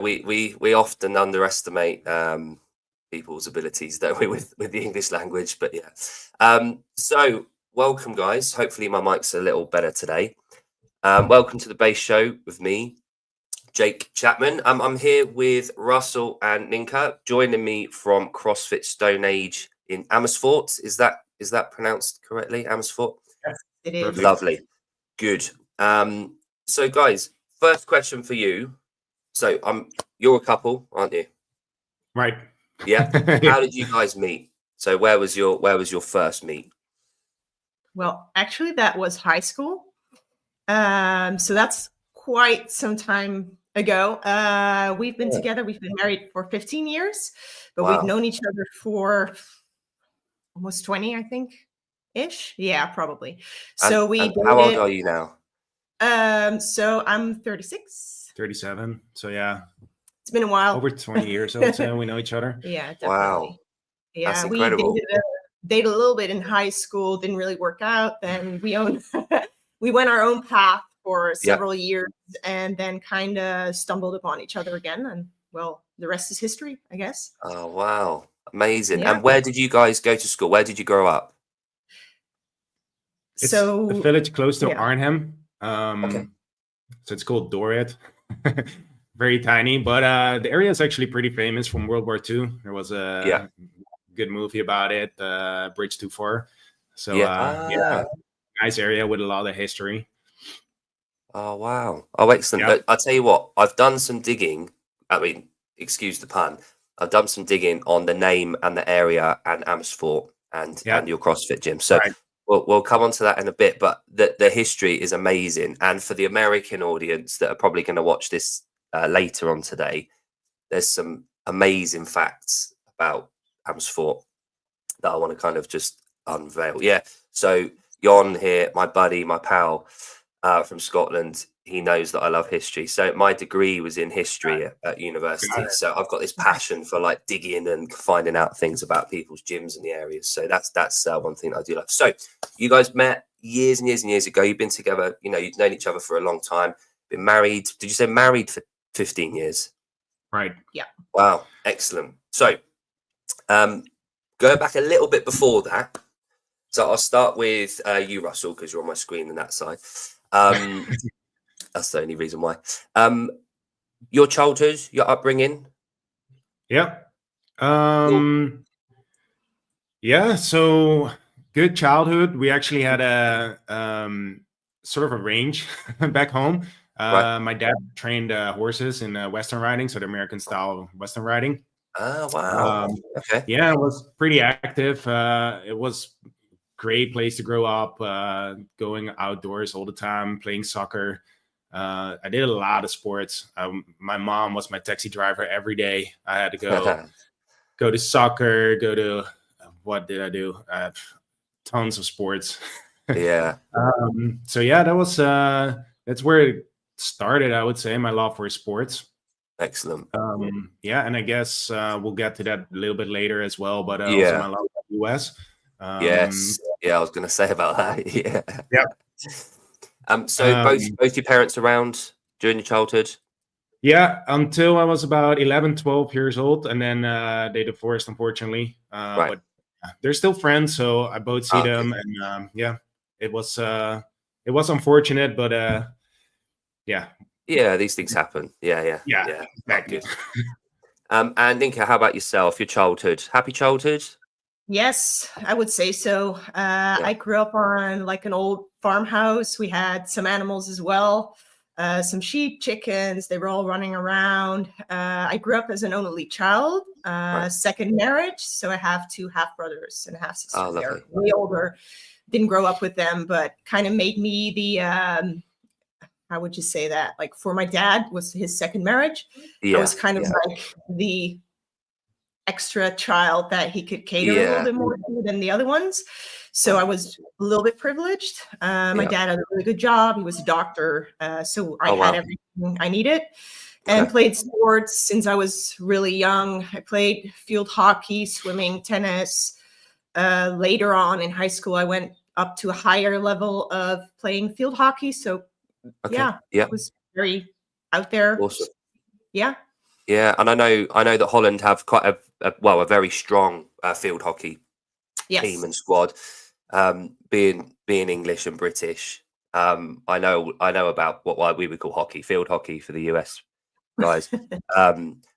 we often underestimate people's abilities, don't we, with the English language? But yeah. So welcome, guys. Hopefully my mic's a little better today. Welcome to the base show with me, Jake Chapman. I'm here with Russell and Nienke, joining me from CrossFit Stone Age in Amersfoort. Is that pronounced correctly? Amersfoort? Yes, it is. Lovely. Good. So guys, first question for you. So you're a couple, aren't you? Right. Yeah. How did you guys meet? So where was your first meet? Well, actually that was high school. So that's quite some time ago. We've been together, we've been married for 15 years, but we've known each other for almost 20, I think, ish. Yeah, probably. So how old are you now? So I'm 36. 37. So yeah. It's been a while. Over 20 years, I would say, we know each other. Yeah, definitely. Wow. Yeah, that's incredible. We dated a little bit in high school, didn't really work out. Then we went our own path for several years and then kind of stumbled upon each other again. And well, the rest is history, I guess. Oh, wow. Amazing. Yeah. And where did you guys go to school? Where did you grow up? It's a village close to Arnhem. Okay. So it's called Dorrit. Very tiny, but the area is actually pretty famous from World War II. There was a good movie about it, Bridge Too Far. So nice area with a lot of history. Oh, wow. Oh, excellent. But I'll tell you what, I've done some digging. I mean, excuse the pun. I've done some digging on the name and the area and Amersfoort and your CrossFit gym. So we'll come on to that in a bit, but the history is amazing. And for the American audience that are probably going to watch this later on today, there's some amazing facts about Amersfoort that I want to kind of just unveil. Yeah. So Jon here, my buddy, my pal from Scotland, he knows that I love history. So my degree was in history at university. So I've got this passion for like digging and finding out things about people's gyms in the areas. So that's one thing I do love. So you guys met years and years and years ago. You've been together, you've known each other for a long time, been married. Did you say married for 15 years? Right. Yeah. Wow. Excellent. So go back a little bit before that. So I'll start with you, Russell, because you're on my screen on that side. That's the only reason why. Your childhood, your upbringing? Yeah. Yeah, so good childhood. We actually had a sort of a range back home. My dad trained horses in Western riding, so the American style of Western riding. Oh, wow. Okay. Yeah, it was pretty active. It was great place to grow up, going outdoors all the time, playing soccer. I did a lot of sports. My mom was my taxi driver every day. I had to go to soccer, go to what did I do? Tons of sports. Yeah. So yeah, that's where it started, I would say, my love for sports. Excellent. Yeah, and I guess we'll get to that a little bit later as well, but also my love for the US. Yes. Yeah, I was going to say about that. Yeah. Yeah. So both your parents around during your childhood? Yeah, until I was about 11, 12 years old, and then they divorced, unfortunately. But they're still friends, so I both see them, and it was unfortunate, but yeah. Yeah, these things happen. Yeah. Exactly. Good. And Nienke, how about yourself? Your childhood, happy childhood? Yes, I would say so. I grew up on like an old farmhouse. We had some animals as well, some sheep, chickens. They were all running around. I grew up as an only child, second marriage. So I have 2 half brothers and a half sister. They're way older. Didn't grow up with them, but kind of made me the, how would you say that? Like for my dad was his second marriage. I was kind of like the extra child that he could cater a little bit more than the other ones. So I was a little bit privileged. My dad had a really good job. He was a doctor. So I had everything I needed and played sports since I was really young. I played field hockey, swimming, tennis. Later on in high school, I went up to a higher level of playing field hockey. So it was very out there. Awesome. Yeah. Yeah, and I know that Holland have quite a very strong field hockey team and squad. Being English and British, I know about what we would call hockey, field hockey for the US guys.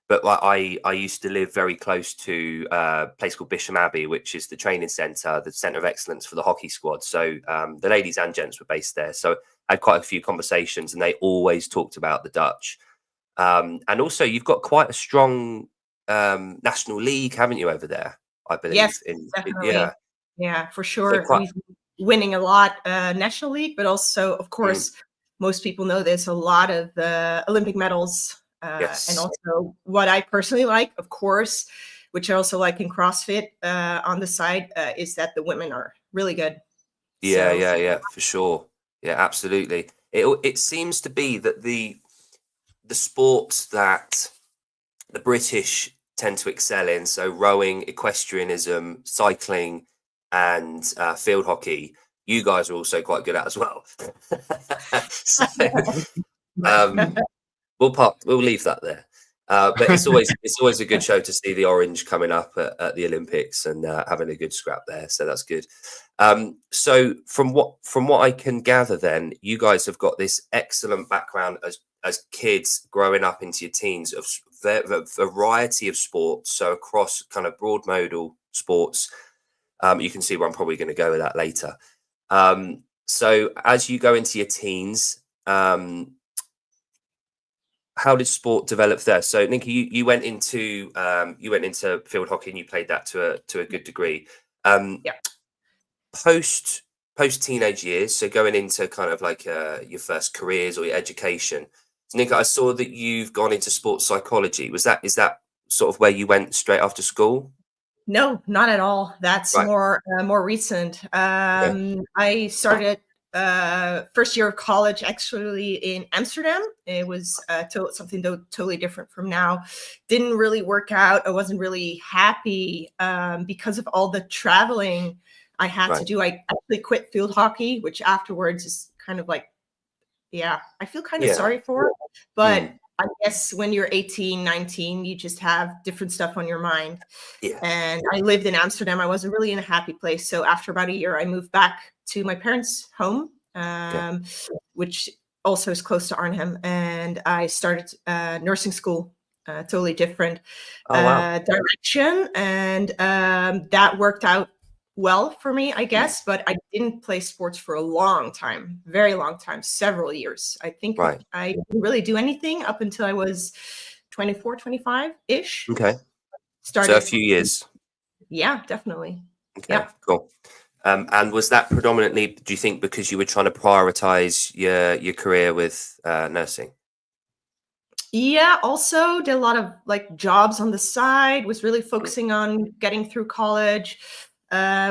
But I used to live very close to a place called Bisham Abbey, which is the training centre, the centre of excellence for the hockey squad. So the ladies and gents were based there. So I had quite a few conversations, and they always talked about the Dutch. And also, you've got quite a strong national league, haven't you, over there? I believe. Yes, definitely. Yeah, for sure. So We've been winning a lot National League, but also, of course, most people know there's a lot of Olympic medals. And also what I personally like, of course, which I also like in CrossFit on the side, is that the women are really good. Yeah, for sure. Yeah, absolutely. It seems to be that the sports that the British tend to excel in, so rowing, equestrianism, cycling, and field hockey, you guys are also quite good at as well. So, we'll leave that there. But it's always a good show to see the orange coming up at the Olympics and having a good scrap there. So that's good. So from what I can gather, then you guys have got this excellent background as kids growing up into your teens of a variety of sports. So across kind of broad modal sports, you can see where I'm probably going to go with that later. So as you go into your teens, how did sport develop there? So Nienke, you went into field hockey and you played that to a good degree. Post teenage years, so going into kind of like your first careers or your education. So Nienke, I saw that you've gone into sports psychology. Is that sort of where you went straight after school? No, not at all. That's Right. more recent. I started first year of college actually in Amsterdam. It was something totally different from now. Didn't really work out. I wasn't really happy because of all the traveling I had to do. I actually quit field hockey, which afterwards is kind of like, I feel kind of sorry for it. But I guess when you're 18, 19, you just have different stuff on your mind. Yeah. And I lived in Amsterdam. I wasn't really in a happy place. So after about a year, I moved back to my parents' home, which also is close to Arnhem. And I started nursing school, totally different direction. And that worked out well for me, I guess, but I didn't play sports for a long time, very long time, several years. I think I didn't really do anything up until I was 24, 25-ish. Okay. Started so a few years. Yeah, definitely. Okay, cool. And was that predominantly, do you think, because you were trying to prioritize your career with nursing? Yeah, also did a lot of like jobs on the side, was really focusing on getting through college.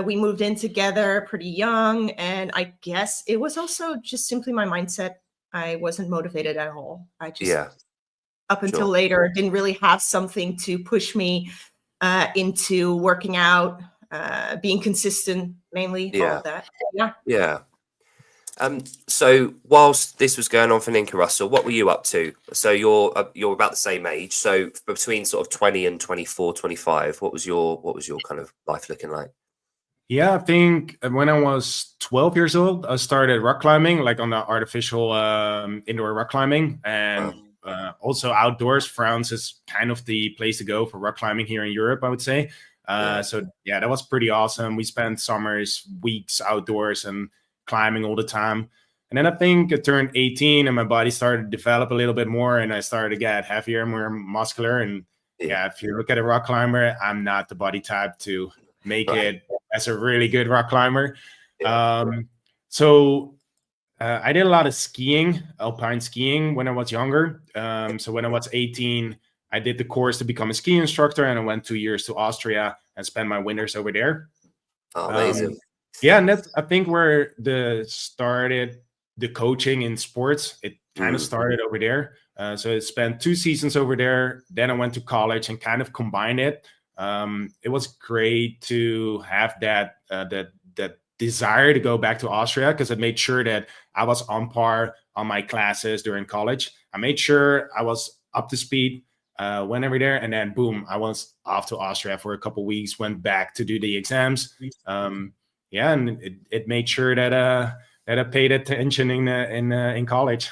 We moved in together pretty young, and I guess it was also just simply my mindset. I wasn't motivated at all. I just, up until later, didn't really have something to push me into working out, being consistent, mainly, all of that. Yeah. So whilst this was going on for Nienke Russell, what were you up to? So you're about the same age. So between sort of 20 and 24, 25, what was your kind of life looking like? Yeah, I think when I was 12 years old, I started rock climbing, like on the artificial indoor rock climbing, and also outdoors. France is kind of the place to go for rock climbing here in Europe, I would say. So yeah, that was pretty awesome. We spent summers, weeks outdoors and climbing all the time. And then I think I turned 18 and my body started to develop a little bit more, and I started to get heavier, more muscular. And if you look at a rock climber, I'm not the body type to make it as a really good rock climber. So I did a lot of skiing, alpine skiing, when I was younger. So when I was 18, I did the course to become a ski instructor, and I went 2 years to Austria and spent my winters over there. Oh, amazing. And that's, I think, where started the coaching in sports. It kind of started over there. So I spent 2 seasons over there. Then I went to college and kind of combined it. It was great to have that desire to go back to Austria, because it made sure that I was on par on my classes during college. I made sure I was up to speed. went over there, and then boom, I was off to Austria for a couple of weeks, went back to do the exams. And it made sure that I paid attention in college.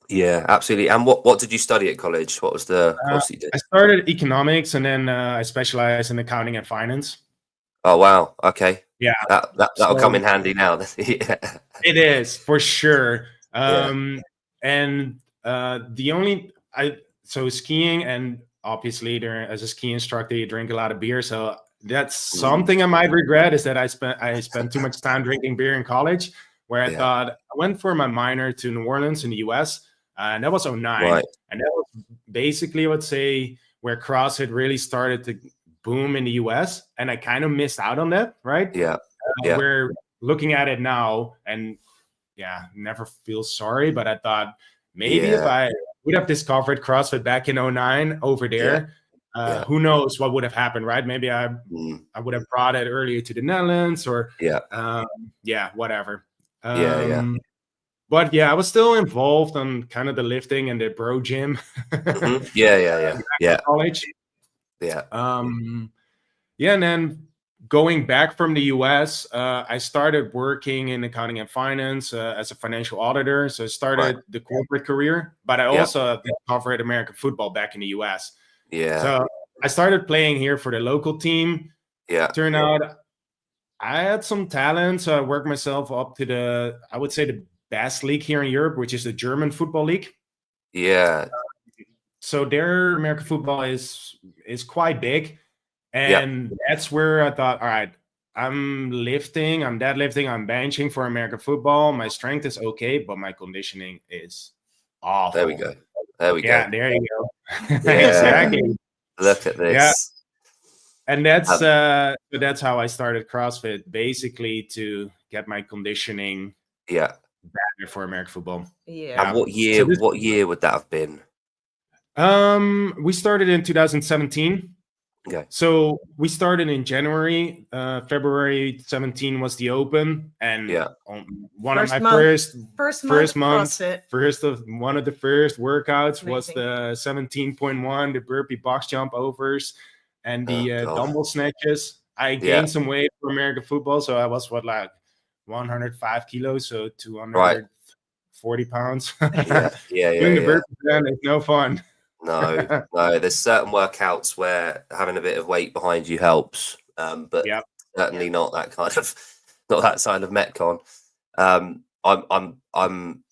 Yeah, absolutely. And what did you study at college? What was the course you did? I started economics, and then I specialized in accounting and finance. Oh wow, okay. Yeah, that'll come in handy now. Yeah. It is for sure. And the only so skiing, and obviously there as a ski instructor you drink a lot of beer, so that's something I might regret, is that I spent too much time drinking beer in college, where I thought I went for my minor to New Orleans in the US, and that was 2009. Right. And that was basically, I would say, where CrossFit really started to boom in the US, and I kind of missed out on that, right? We're looking at it now, and never feel sorry, but I thought maybe if I would have discovered CrossFit back in 2009 over there, who knows what would have happened, right? Maybe I would have brought it earlier to the Netherlands, or whatever. But I was still involved on kind of the lifting and the bro gym. College. And then going back from the US, I started working in accounting and finance as a financial auditor. So I started the corporate career, but I also covered American football back in the US. So I started playing here for the local team. Turned out I had some talent, so I worked myself up to I would say the best league here in Europe, which is the German football league. So their American football is quite big. And that's where I thought, all right, I'm deadlifting, I'm benching for American football. My strength is okay, but my conditioning is awful. There we go. There you go. Exactly. Look at this. Yeah. And that's how I started CrossFit, basically to get my conditioning better for American football. And what year would that have been? We started in 2017. Okay. So we started in January. February 17 was the open, and one of the first workouts was the 17.1, the burpee box jump overs, and the dumbbell snatches. I gained some weight for American football, so I was 105 kilos, so 240 pounds. Doing the burpees then is no fun. No. There's certain workouts where having a bit of weight behind you helps, but certainly not that kind of, not that side of Metcon. I'm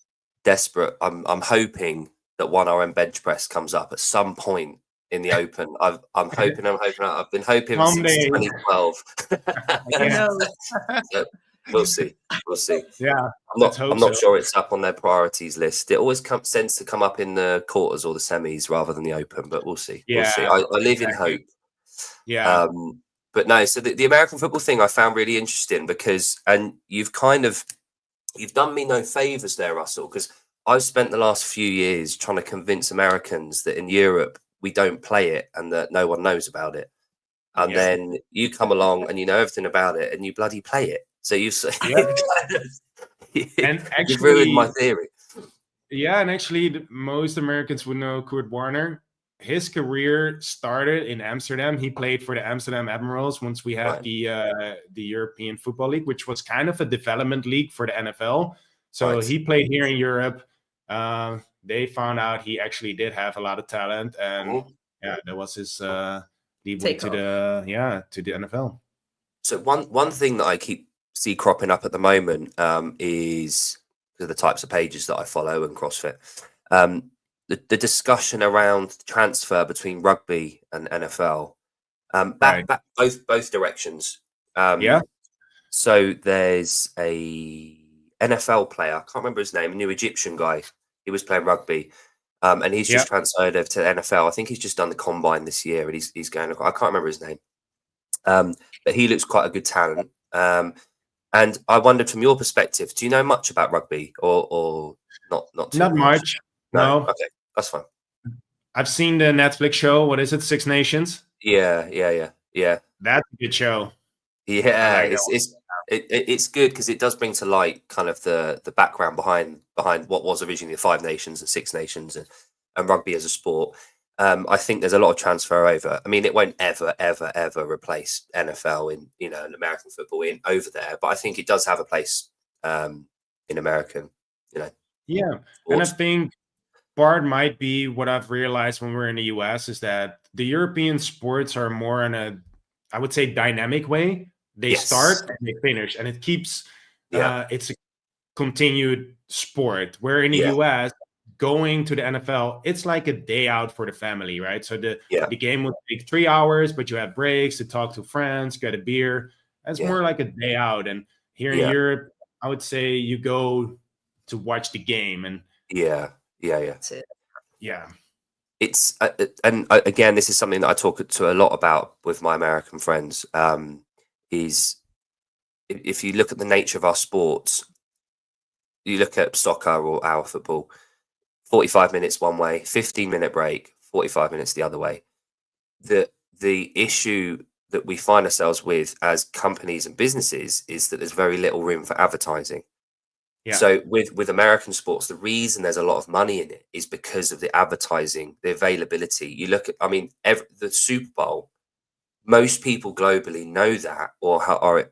desperate. I'm hoping that 1RM bench press comes up at some point in the open. I'm hoping. I've been hoping since 2012. So we'll see. I'm not sure it's up on their priorities list. It always tends to come up in the quarters or the semis rather than the open, but we'll see. We'll see. I live in hope. But no, so the American football thing I found really interesting because, and you've done me no favors there, Russell, because I've spent the last few years trying to convince Americans that in Europe we don't play it and that no one knows about it. And then you come along and you know everything about it and you bloody play it. So you've ruined my theory. Yeah, and actually most Americans would know Kurt Warner. His career started in Amsterdam. He played for the Amsterdam Admirals once we had the European Football League, which was kind of a development league for the NFL. So he played here in Europe. They found out he actually did have a lot of talent, and that was his leeway to the NFL. So one thing that I see cropping up at the moment is the types of pages that I follow and CrossFit. The discussion around transfer between rugby and NFL, back both directions. So there's a NFL player, I can't remember his name, a new Egyptian guy. He was playing rugby, and he's just transferred over to the NFL. I think he's just done the combine this year, and he's going. I can't remember his name, but he looks quite a good talent. And I wondered, from your perspective, do you know much about rugby, or not? Not much. No. Okay, that's fine. I've seen the Netflix show. What is it? Six Nations. Yeah. That's a good show. Yeah, it's good because it does bring to light kind of the background behind what was originally the 5 nations and 6 nations and rugby as a sport. I think there's a lot of transfer over. I mean, it won't ever, ever, ever replace NFL in, you know, in American football in over there, but I think it does have a place in American, you know. Yeah, and I Sports. think part might be what I've realized when we're in the US is that the European sports are more in a, I would say, dynamic way. They Yes. start and they finish, and it keeps, it's a continued sport. Where in the US, going to the NFL, it's like a day out for the family, right? So the game will take 3 hours, but you have breaks to talk to friends, get a beer. That's more like a day out. And here in Europe, I would say you go to watch the game. And That's it. yeah. It's and again, this is something that I talk to a lot about with my American friends. Is if you look at the nature of our sports, you look at soccer or our football, 45 minutes one way, 15-minute break, 45 minutes the other way. The issue that we find ourselves with as companies and businesses is that there's very little room for advertising. Yeah. So with American sports, the reason there's a lot of money in it is because of the advertising, the availability. You look at, I mean, the Super Bowl, most people globally know that or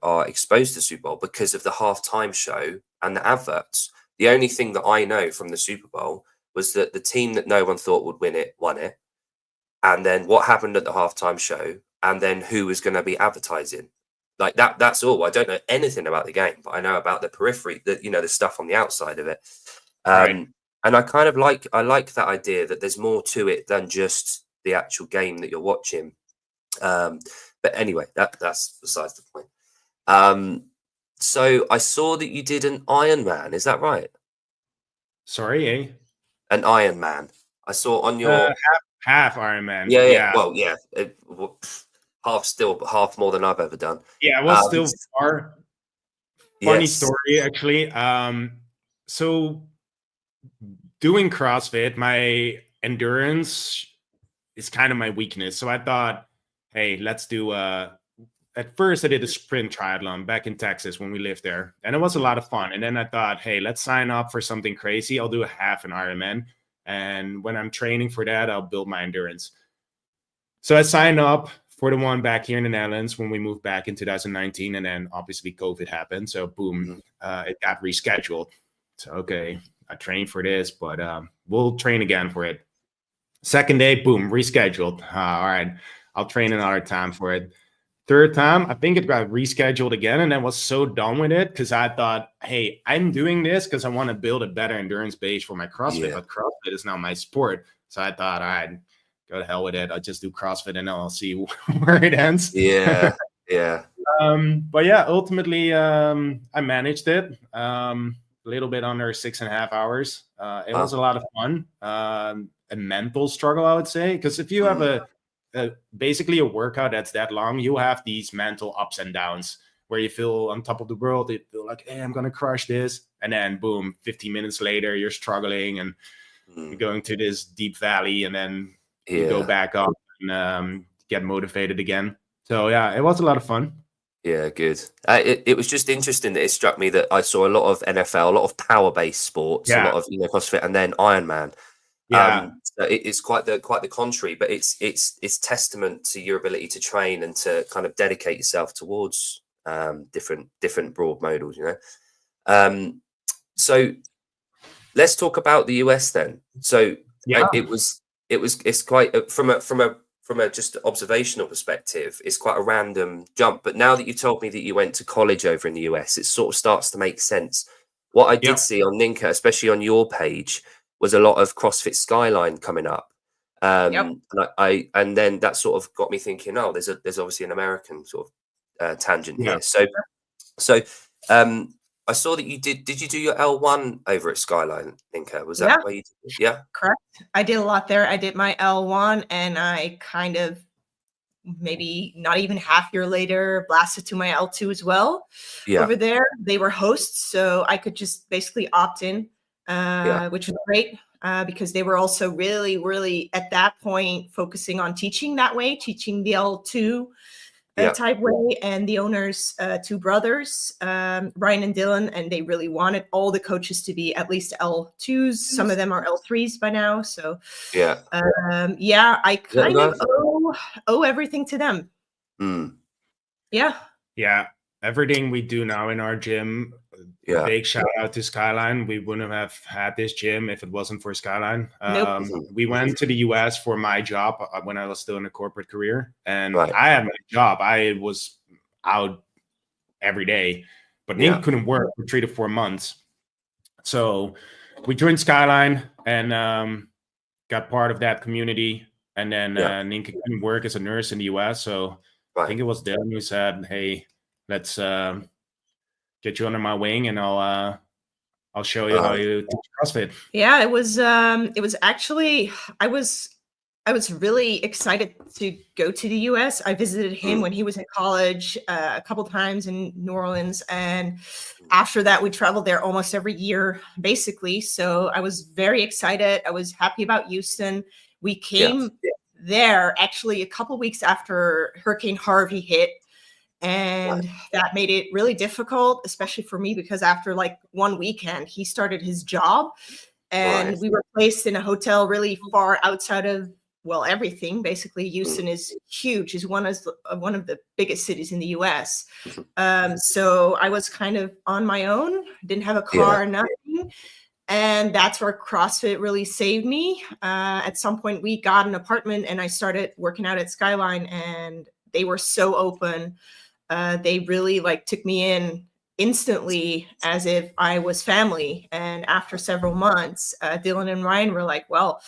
are exposed to Super Bowl because of the halftime show and the adverts. The only thing that I know from the Super Bowl was that the team that no one thought would win it won it. And then what happened at the halftime show, and then who was going to be advertising. Like that's all. I don't know anything about the game, but I know about the periphery, the stuff on the outside of it. Right. And I kind of like that idea that there's more to it than just the actual game that you're watching. But anyway, that's besides the point. So I saw that you did an Ironman. Is that right? Sorry, eh? An Ironman. I saw on your half Ironman. Yeah. Well, yeah. Half more than I've ever done. Yeah, it was still far. Funny story, actually. So doing CrossFit, my endurance is kind of my weakness. So I thought, hey, let's do at first I did a sprint triathlon back in Texas when we lived there. And it was a lot of fun. And then I thought, hey, let's sign up for something crazy. I'll do a half an Ironman. And when I'm training for that, I'll build my endurance. So I signed up for the one back here in the Netherlands when we moved back in 2019. And then obviously COVID happened. So boom, it got rescheduled. So, okay, I trained for this, but we'll train again for it. Second day, boom, rescheduled. All right, I'll train another time for it. Third time, I think it got rescheduled again, and I was so done with it because I thought, hey, I'm doing this because I want to build a better endurance base for my CrossFit, but CrossFit is now my sport. So I thought, all right, go to hell with it. I'll just do CrossFit and I'll see where it ends. Yeah. But yeah, ultimately, I managed it. A little bit under 6.5 hours. It was a lot of fun. A mental struggle, I would say, because if you have basically a workout that's that long, you have these mental ups and downs where you feel on top of the world. You feel like, hey, I'm gonna crush this, and then boom, 15 minutes later you're struggling and you're going to this deep valley, and then you go back up and get motivated again. So yeah, it was a lot of fun. Yeah, good. It was just interesting that it struck me that I saw a lot of NFL, a lot of power-based sports, a lot of CrossFit, and then Ironman. Yeah, so it's quite the contrary, but it's testament to your ability to train and to kind of dedicate yourself towards different broad modals, you know. So let's talk about the US then. So it's quite from a just observational perspective, it's quite a random jump. But now that you told me that you went to college over in the US, it sort of starts to make sense. What I did see on Nienke, especially on your page, was a lot of CrossFit Skyline coming up. And then that sort of got me thinking, oh, there's obviously an American sort of tangent here. So I saw that you did you do your L1 over at Skyline, Nienke? Was that where you did it? Yeah. Correct. I did a lot there. I did my L1 and I kind of maybe not even half year later blasted to my L2 as well. Over there. They were hosts, so I could just basically opt in, which was great because they were also really, really at that point focusing on teaching that way, teaching the L2 type way, and the owners, two brothers, Ryan and Dylan, and they really wanted all the coaches to be at least L2s. Some of them are L3s by now. So I kind of owe everything to them. Yeah, everything we do now in our gym, big shout out to Skyline. We wouldn't have had this gym if it wasn't for Skyline. We went to the US for my job when I was still in a corporate career, and I had my job. I was out every day, but Nienke couldn't work for 3 to 4 months. So we joined Skyline and got part of that community. And then Nienke couldn't work as a nurse in the US. So I think it was Dylan who said, "Hey, let's get you under my wing, and I'll show you how you do CrossFit." Yeah, it was actually, I was really excited to go to the US. I visited him when he was in college a couple times in New Orleans, and after that we traveled there almost every year basically. So I was very excited. I was happy about Houston. We came there actually a couple weeks after Hurricane Harvey hit, and that made it really difficult, especially for me, because after like one weekend he started his job, and we were placed in a hotel really far outside of everything. Basically, Houston is huge. Is one of the biggest cities in the US. So I was kind of on my own, didn't have a car, nothing. And that's where CrossFit really saved me. At some point we got an apartment and I started working out at Skyline, and they were so open. They really took me in instantly as if I was family. And after several months, Dylan and Ryan were like, "Well,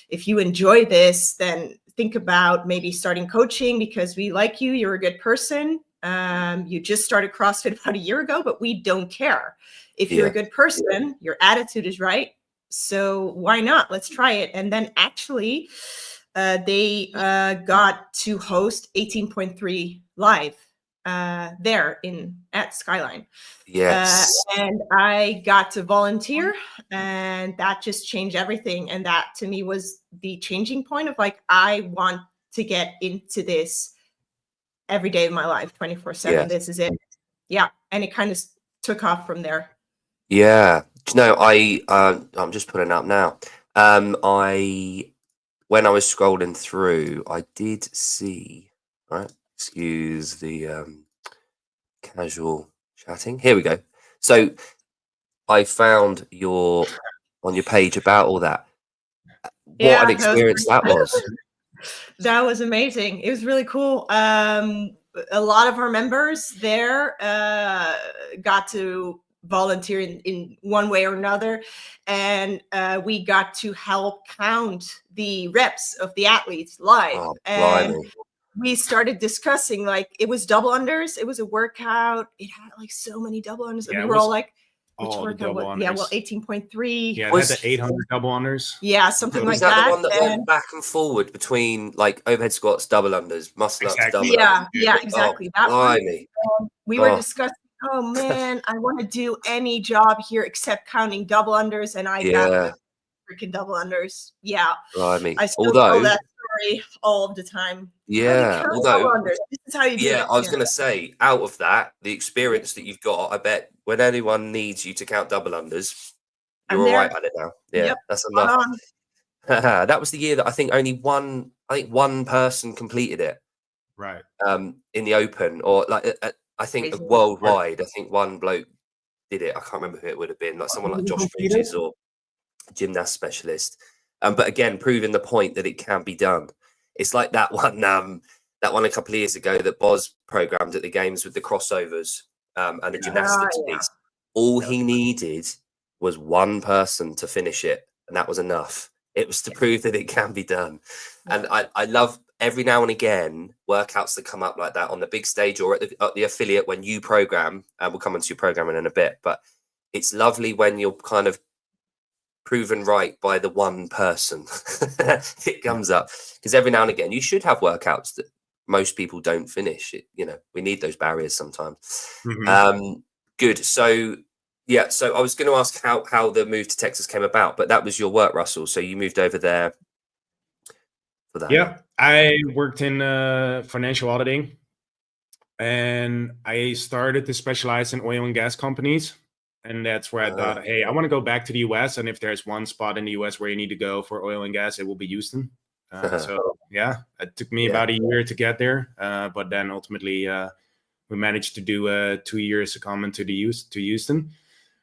if you enjoy this, then think about maybe starting coaching, because we like you. You're a good person. You just started CrossFit about a year ago, but we don't care. If you're a good person, your attitude is right. So why not? Let's try it." And then actually they got to host 18.3 live there at Skyline. And I got to volunteer, and that just changed everything. And that to me was the changing point of I want to get into this every day of my life, 24/7. This is it. Yeah. And it kind of took off from there. Yeah. Do you know, I'm just putting it up now. When I was scrolling through, I did see, excuse the casual chatting. Here we go. So I found on your page about all that. What an experience that was. That was amazing. It was really cool. A lot of our members there got to volunteer in one way or another, and we got to help count the reps of the athletes live. And we started discussing, it was double unders. It was a workout. It had so many double unders. And we were all like, which workout was? 18.3. Yeah, was the 800 double unders. Yeah, something like that. that. The one that went back and forward between overhead squats, double unders, muscle ups, double unders. Yeah, exactly. That one. We were discussing, oh man, I want to do any job here except counting double unders, and I got freaking double unders. Yeah. I still tell that story all of the time. Yeah. This is how you do it. I was going to say, out of that, the experience that you've got, I bet when anyone needs you to count double unders, you're all right at it now. Yeah, that's enough. That was the year that I think one person completed it. Right. In the open, or I think worldwide, I think one bloke did it. I can't remember who it would have been, someone like Josh Bridges or a gymnast specialist. But again, proving the point that it can be done. It's like that one a couple of years ago that Boz programmed at the games with the crossovers and the gymnastics piece. All he needed was one person to finish it, and that was enough. It was to prove that it can be done. And I love every now and again workouts that come up like that on the big stage or at the affiliate when you program, and we'll come onto your programming in a bit, but it's lovely when you're kind of proven right by the one person. It comes up, because every now and again you should have workouts that most people don't finish. We need those barriers sometimes. Good. So so I was going to ask how the move to Texas came about, but that was your work, Russell. So you moved over there for that. Yeah, I worked in financial auditing and I started to specialize in oil and gas companies. And that's where I thought, hey, I want to go back to the US. And if there's one spot in the US where you need to go for oil and gas, it will be Houston. So yeah, it took me about a year to get there. But then ultimately, we managed to do 2 years to come into to Houston.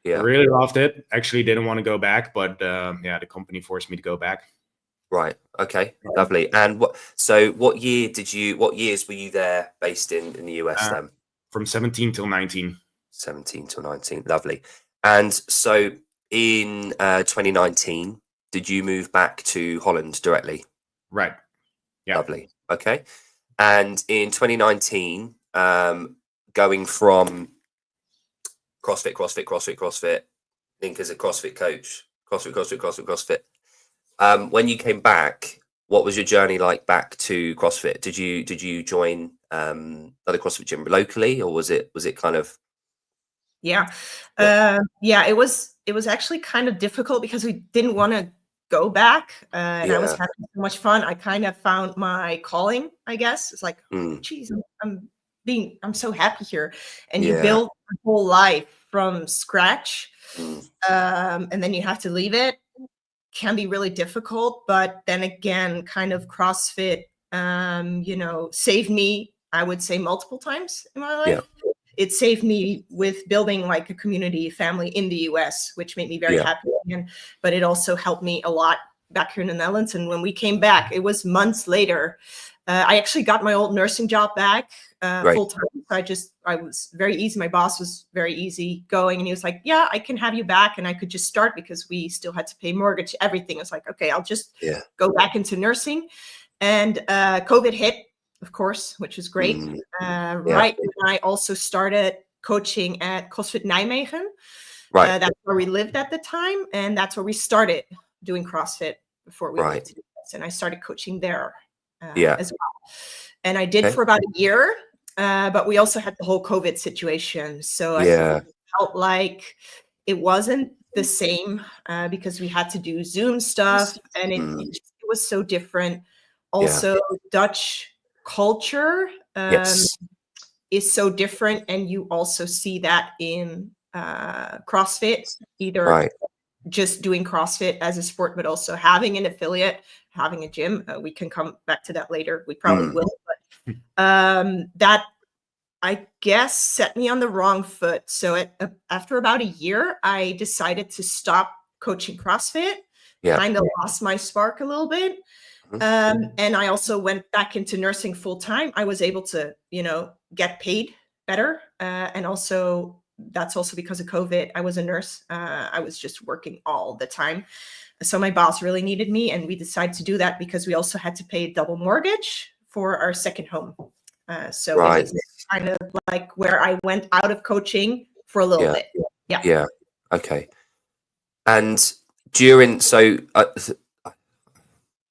Yeah. I really loved it. Actually didn't want to go back, but the company forced me to go back. Right. Okay. Lovely. And what years were you there based in the US then? From 17 till 19. 17 till 19. Lovely. And so in 2019, did you move back to Holland directly? Right. Yeah. Lovely. Okay. And in 2019, going from CrossFit, Nienke's a CrossFit coach, CrossFit. When you came back, what was your journey like back to CrossFit? Did you join other CrossFit gym locally, or was it kind of? Yeah, it was actually kind of difficult because we didn't want to go back, and I was having so much fun. I kind of found my calling, I guess. It's like, geez, I'm so happy here, and you build a whole life from scratch, and then you have to leave it. Can be really difficult, but then again, kind of CrossFit, saved me, I would say, multiple times in my life. Yeah. It saved me with building like a community family in the US, which made me very happy. But it also helped me a lot back here in the Netherlands. And when we came back, it was months later. I actually got my old nursing job back full time. So I was very easy. My boss was very easy going, and he was like, yeah, I can have you back. And I could just start because we still had to pay mortgage, everything. It's like, okay, I'll just go back into nursing. And COVID hit, of course, which is great. Right when I also started coaching at CrossFit Nijmegen. Right. That's where we lived at the time. And that's where we started doing CrossFit before we moved to the US. And I started coaching there as well. And I did for about a year, but we also had the whole COVID situation. So I felt like it wasn't the same because we had to do Zoom stuff, and it was so different. Also, Dutch culture is so different, and you also see that in CrossFit, either just doing CrossFit as a sport, but also having an affiliate, having a gym. We can come back to that later. We probably will, but that, I guess, set me on the wrong foot. So after about a year, I decided to stop coaching CrossFit. Kind of lost my spark a little bit. And I also went back into nursing full time. I was able to, get paid better. And also, that's also because of COVID. I was a nurse. I was just working all the time. So my boss really needed me, and we decided to do that because we also had to pay a double mortgage for our second home. So it was kind of like where I went out of coaching for a little bit. Yeah. Okay. And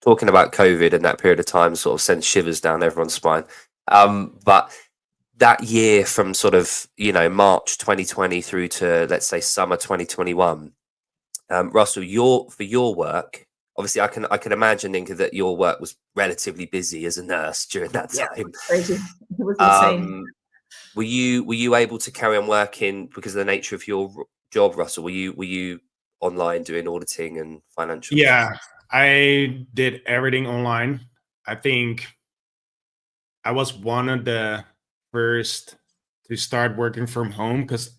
talking about COVID and that period of time sort of sends shivers down everyone's spine. But that year from sort of, March 2020 through to, let's say, summer 2021, Russell, for your work, obviously I can imagine, Nienke, that your work was relatively busy as a nurse during that time. Crazy. It was insane. Were you able to carry on working because of the nature of your job, Russell? Were you online doing auditing and financial? Yeah, I did everything online. I think I was one of the first to start working from home because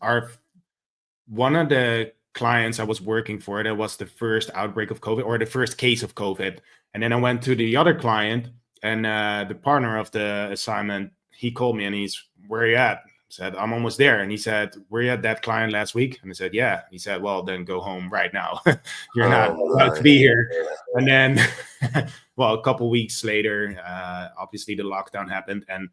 one of the clients I was working for, that was the first outbreak of COVID, or the first case of COVID. And then I went to the other client, and the partner of the assignment, he called me and he's, where are you at? I said, I'm almost there. And he said, were you at that client last week? And I said, yeah. He said, well, then go home right now. You're not allowed to be here. And then, well, a couple weeks later, obviously the lockdown happened and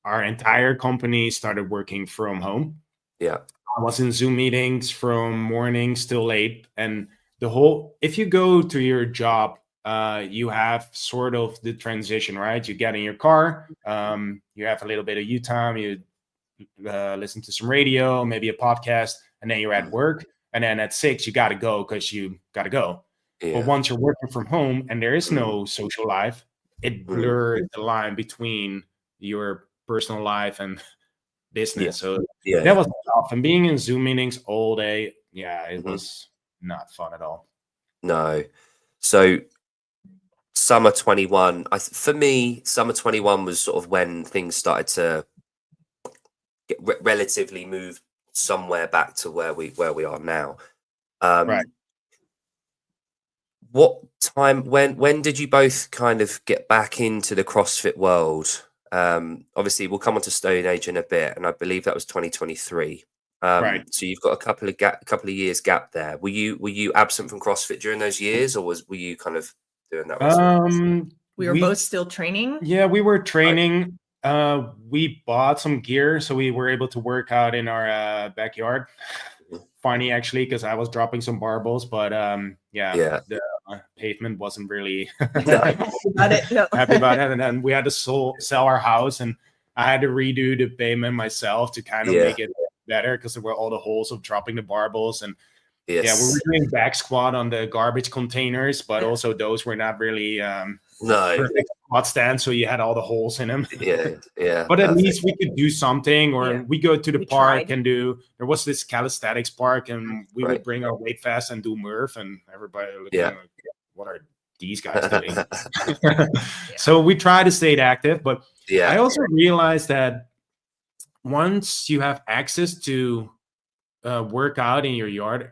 our entire company started working from home. Yeah. I was in Zoom meetings from mornings till late. And if you go to your job, you have sort of the transition, right? You get in your car, you have a little bit of you time, you listen to some radio, maybe a podcast, and then you're at work. And then at 6, you got to go because you got to go. Yeah. But once you're working from home and there is no social life, it blurs the line between your personal life and business. So Yeah. that was tough. And being in Zoom meetings all day, it was not fun at all. No. So summer 21, for me, summer 21 was sort of when things started to get relatively move somewhere back to where we are now. Right. What time, when did you both kind of get back into the CrossFit world? Obviously we'll come on to Stone Age in a bit, and I believe that was 2023. Right. So you've got a couple of years gap there. Were you absent from CrossFit during those years, or were you kind of doing that? We were both still training. Yeah, we were training. We bought some gear, so we were able to work out in our backyard. Funny, actually, because I was dropping some barbells, but the pavement wasn't really happy about it. And then we had to sell our house, and I had to redo the pavement myself to kind of make it better, because there were all the holes of dropping the barbells. And we were doing back squat on the garbage containers, but also those were not really perfect squat stands, so you had all the holes in them. But at least we could do something, or we go to the park and there was this calisthenics park, and we would bring our weight vests and do Murph, and everybody looking like, what are these guys doing? So we try to stay active, but I also realized that once you have access to work out in your yard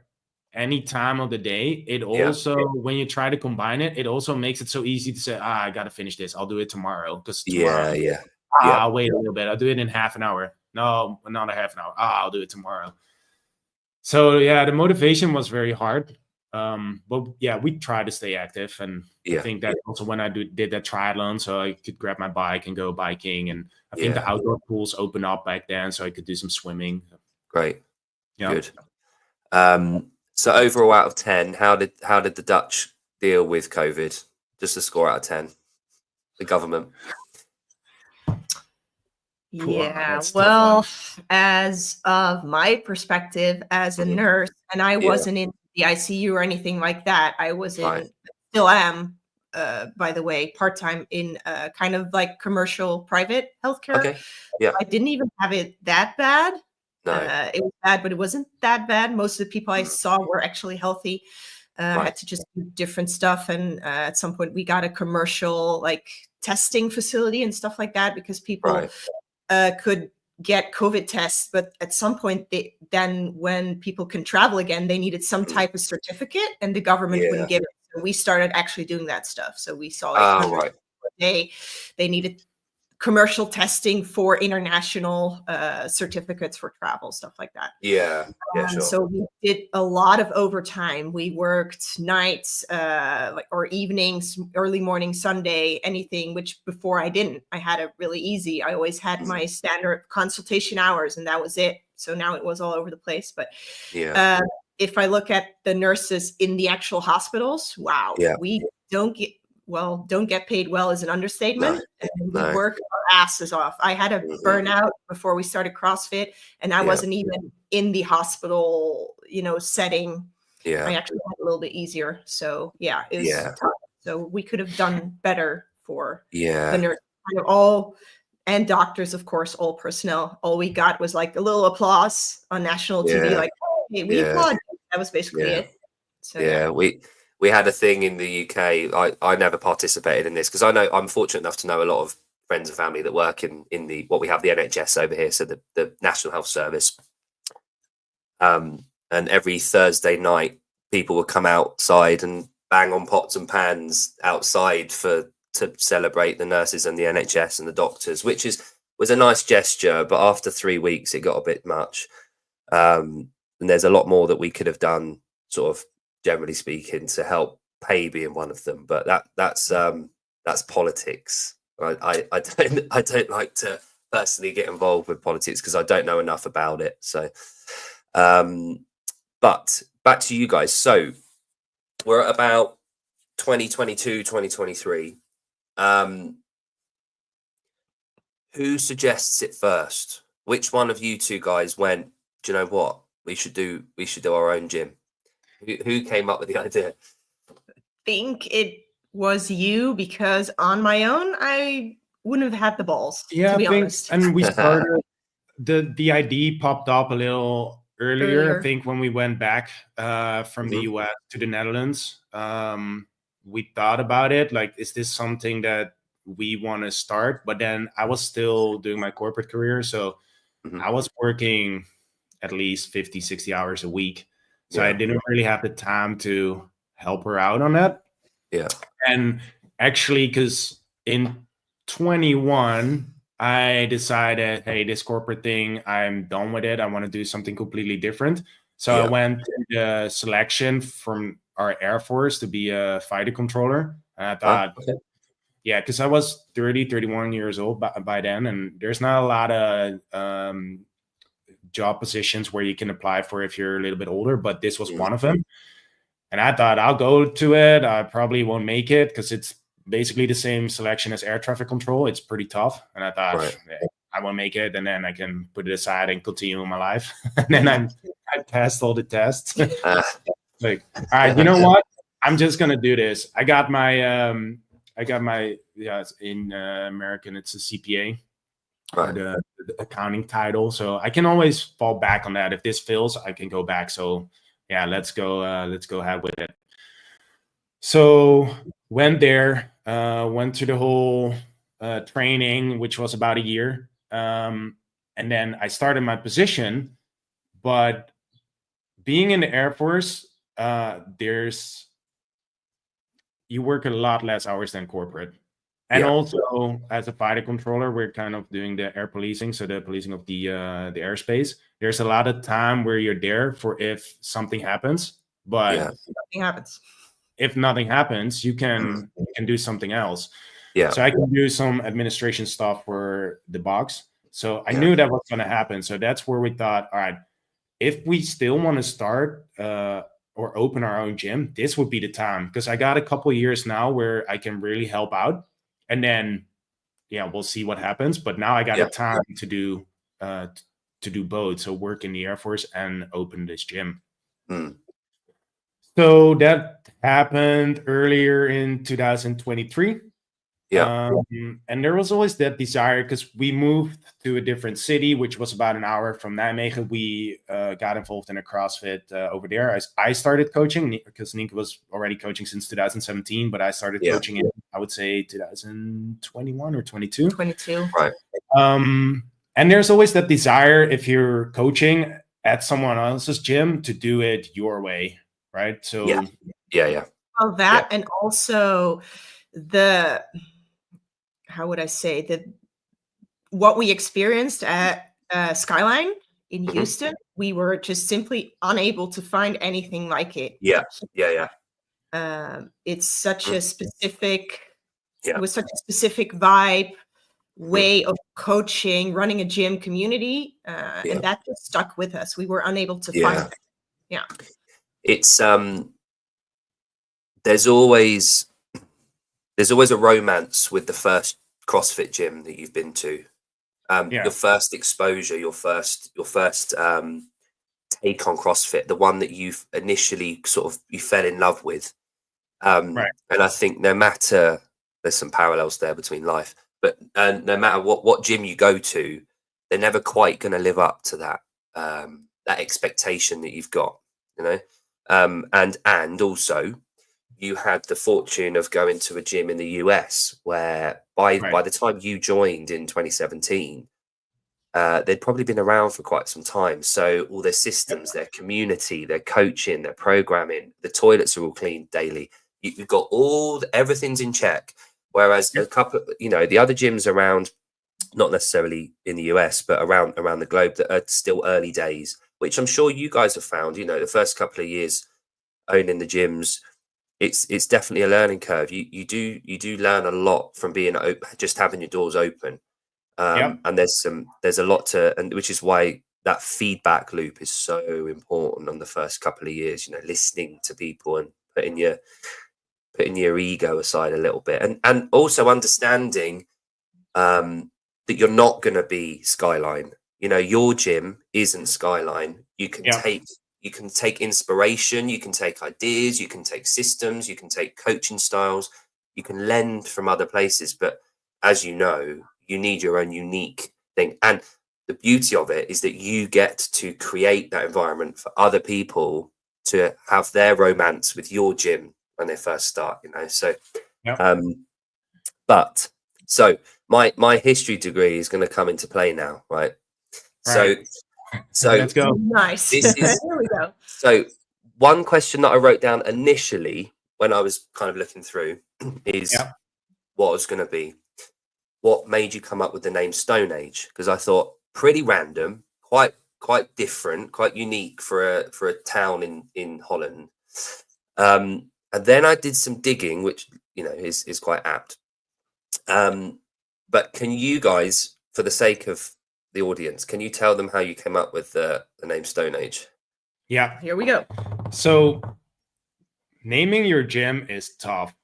any time of the day, it also, when you try to combine it, it also makes it so easy to say, I got to finish this. I'll do it tomorrow. Because tomorrow, I'll wait a little bit. I'll do it in half an hour. No, not a half an hour. I'll do it tomorrow. So the motivation was very hard. But we try to stay active. And I think that also when I did that triathlon, so I could grab my bike and go biking. And I think the outdoor pools opened up back then, so I could do some swimming. Great. Good. So overall, out of 10, how did the Dutch deal with COVID? Just a score out of 10. The government. Well, as of my perspective as a nurse, and I wasn't in the ICU or anything like that. I was still am, by the way, part-time in kind of like commercial private healthcare. Okay. Yeah. I didn't even have it that bad. No. It was bad, but it wasn't that bad. Most of the people I saw were actually healthy. Had to just do different stuff. And at some point we got a commercial like testing facility and stuff like that, because people could get COVID tests. But at some point, then when people can travel again, they needed some type of certificate, and the government wouldn't give it. So we started actually doing that stuff. So we saw like they needed commercial testing for international certificates for travel, stuff like that. Sure. So we did a lot of overtime. We worked nights, or evenings, early morning, Sunday, anything, which before I didn't. I had it really easy. I always had my standard consultation hours, and that was it. So now it was all over the place. But if I look at the nurses in the actual hospitals, we don't get paid well is an understatement. And we work our asses off. I had a burnout before we started CrossFit, and I wasn't even in the hospital, setting. I actually had a little bit easier. So it was tough. So we could have done better for the nurse, kind of all, and doctors, of course, all personnel. All we got was like a little applause on national TV, like, hey, we applaud. That was basically it. So we had a thing in the UK. I never participated in this, because I know I'm fortunate enough to know a lot of friends and family that work in the what we have the NHS over here, so the National Health Service. And every Thursday night, people would come outside and bang on pots and pans outside to celebrate the nurses and the NHS and the doctors, which was a nice gesture. But after 3 weeks, it got a bit much. And there's a lot more that we could have done, sort of generally speaking, to help pay being one of them. But that's politics. I don't like to personally get involved with politics, because I don't know enough about it. So, but back to you guys. So we're at about 2022, 2023. Who suggests it first? Which one of you two guys went, do you know what? We should do our own gym. Who came up with the idea? I think it was you, because on my own, I wouldn't have had the balls, to be honest. And we started the ID popped up a little earlier. I think when we went back from the US to the Netherlands, we thought about it. Like, is this something that we want to start? But then I was still doing my corporate career. So I was working at least 50, 60 hours a week. So I didn't really have the time to help her out on that. Yeah. And actually, because in 21, I decided, hey, this corporate thing, I'm done with it. I want to do something completely different. So I went to the selection from our Air Force to be a fighter controller. And I thought, yeah, because I was 30, 31 years old by then. And there's not a lot of job positions where you can apply for if you're a little bit older, but this was one of them. And I thought, I'll go to it. I probably won't make it because it's basically the same selection as air traffic control. It's pretty tough. And I thought, I won't make it. And then I can put it aside and continue my life. And then I passed all the tests. Like, all right, you know what? I'm just going to do this. I got my, in American, it's a CPA. The accounting title. So I can always fall back on that. If this fails, I can go back. So yeah, let's go ahead with it. So went there, went to the whole training, which was about a year. And then I started my position, but being in the Air Force, you work a lot less hours than corporate. And also, as a fighter controller, we're kind of doing the air policing, so the policing of the airspace. There's a lot of time where you're there for if something happens, but if nothing happens, you can do something else. Yeah. So I can do some administration stuff for the box. So I knew that was going to happen. So that's where we thought, all right, if we still want to start or open our own gym, this would be the time, because I got a couple of years now where I can really help out. And then, we'll see what happens. But now I got the time to do both. So work in the Air Force and open this gym. So that happened earlier in 2023. And there was always that desire, because we moved to a different city, which was about an hour from Nijmegen. We got involved in a CrossFit over there. I started coaching because Nienke was already coaching since 2017, but I started coaching in, I would say, 2021 or 22. 22. Right. And there's always that desire, if you're coaching at someone else's gym, to do it your way, right? So Well, that and also how would I say, what we experienced at Skyline in Houston, we were just simply unable to find anything like it. It's such a specific, it was such a specific vibe, way of coaching, running a gym community, and that just stuck with us. We were unable to find it. It's there's always a romance with the first CrossFit gym that you've been to. Your first exposure, your first take on CrossFit, the one that you've initially you fell in love with. And I think no matter, there's some parallels there between life, but no matter what gym you go to, they're never quite going to live up to that that expectation that you've got, and also you had the fortune of going to a gym in the US where by the time you joined in 2017, they'd probably been around for quite some time. So all their systems, their community, their coaching, their programming, the toilets are all cleaned daily. You've got everything's in check. Whereas a couple, the other gyms around, not necessarily in the US, but around the globe, that are still early days, which I'm sure you guys have found, the first couple of years owning the gyms, it's definitely a learning curve. You do learn a lot from being open, just having your doors open. And there's a lot and which is why that feedback loop is so important on the first couple of years, listening to people and putting your ego aside a little bit, and also understanding that you're not going to be Skyline. Your gym isn't Skyline. You can take inspiration, you can take ideas, you can take systems, you can take coaching styles, you can lend from other places, but as you know, you need your own unique thing. And the beauty of it is that you get to create that environment for other people to have their romance with your gym when they first start, you know. So but so my history degree is going to come into play now, right? So let's go. Nice. This is, here we go. So one question that I wrote down initially when I was kind of looking through is what was going to be, what made you come up with the name Stone Age? Because I thought pretty random, quite different, quite unique for a town in Holland. And then I did some digging, which, you know, is quite apt. But can you guys, for the sake of the audience, can you tell them how you came up with the name Stone Age? Yeah. Here we go. So naming your gym is tough.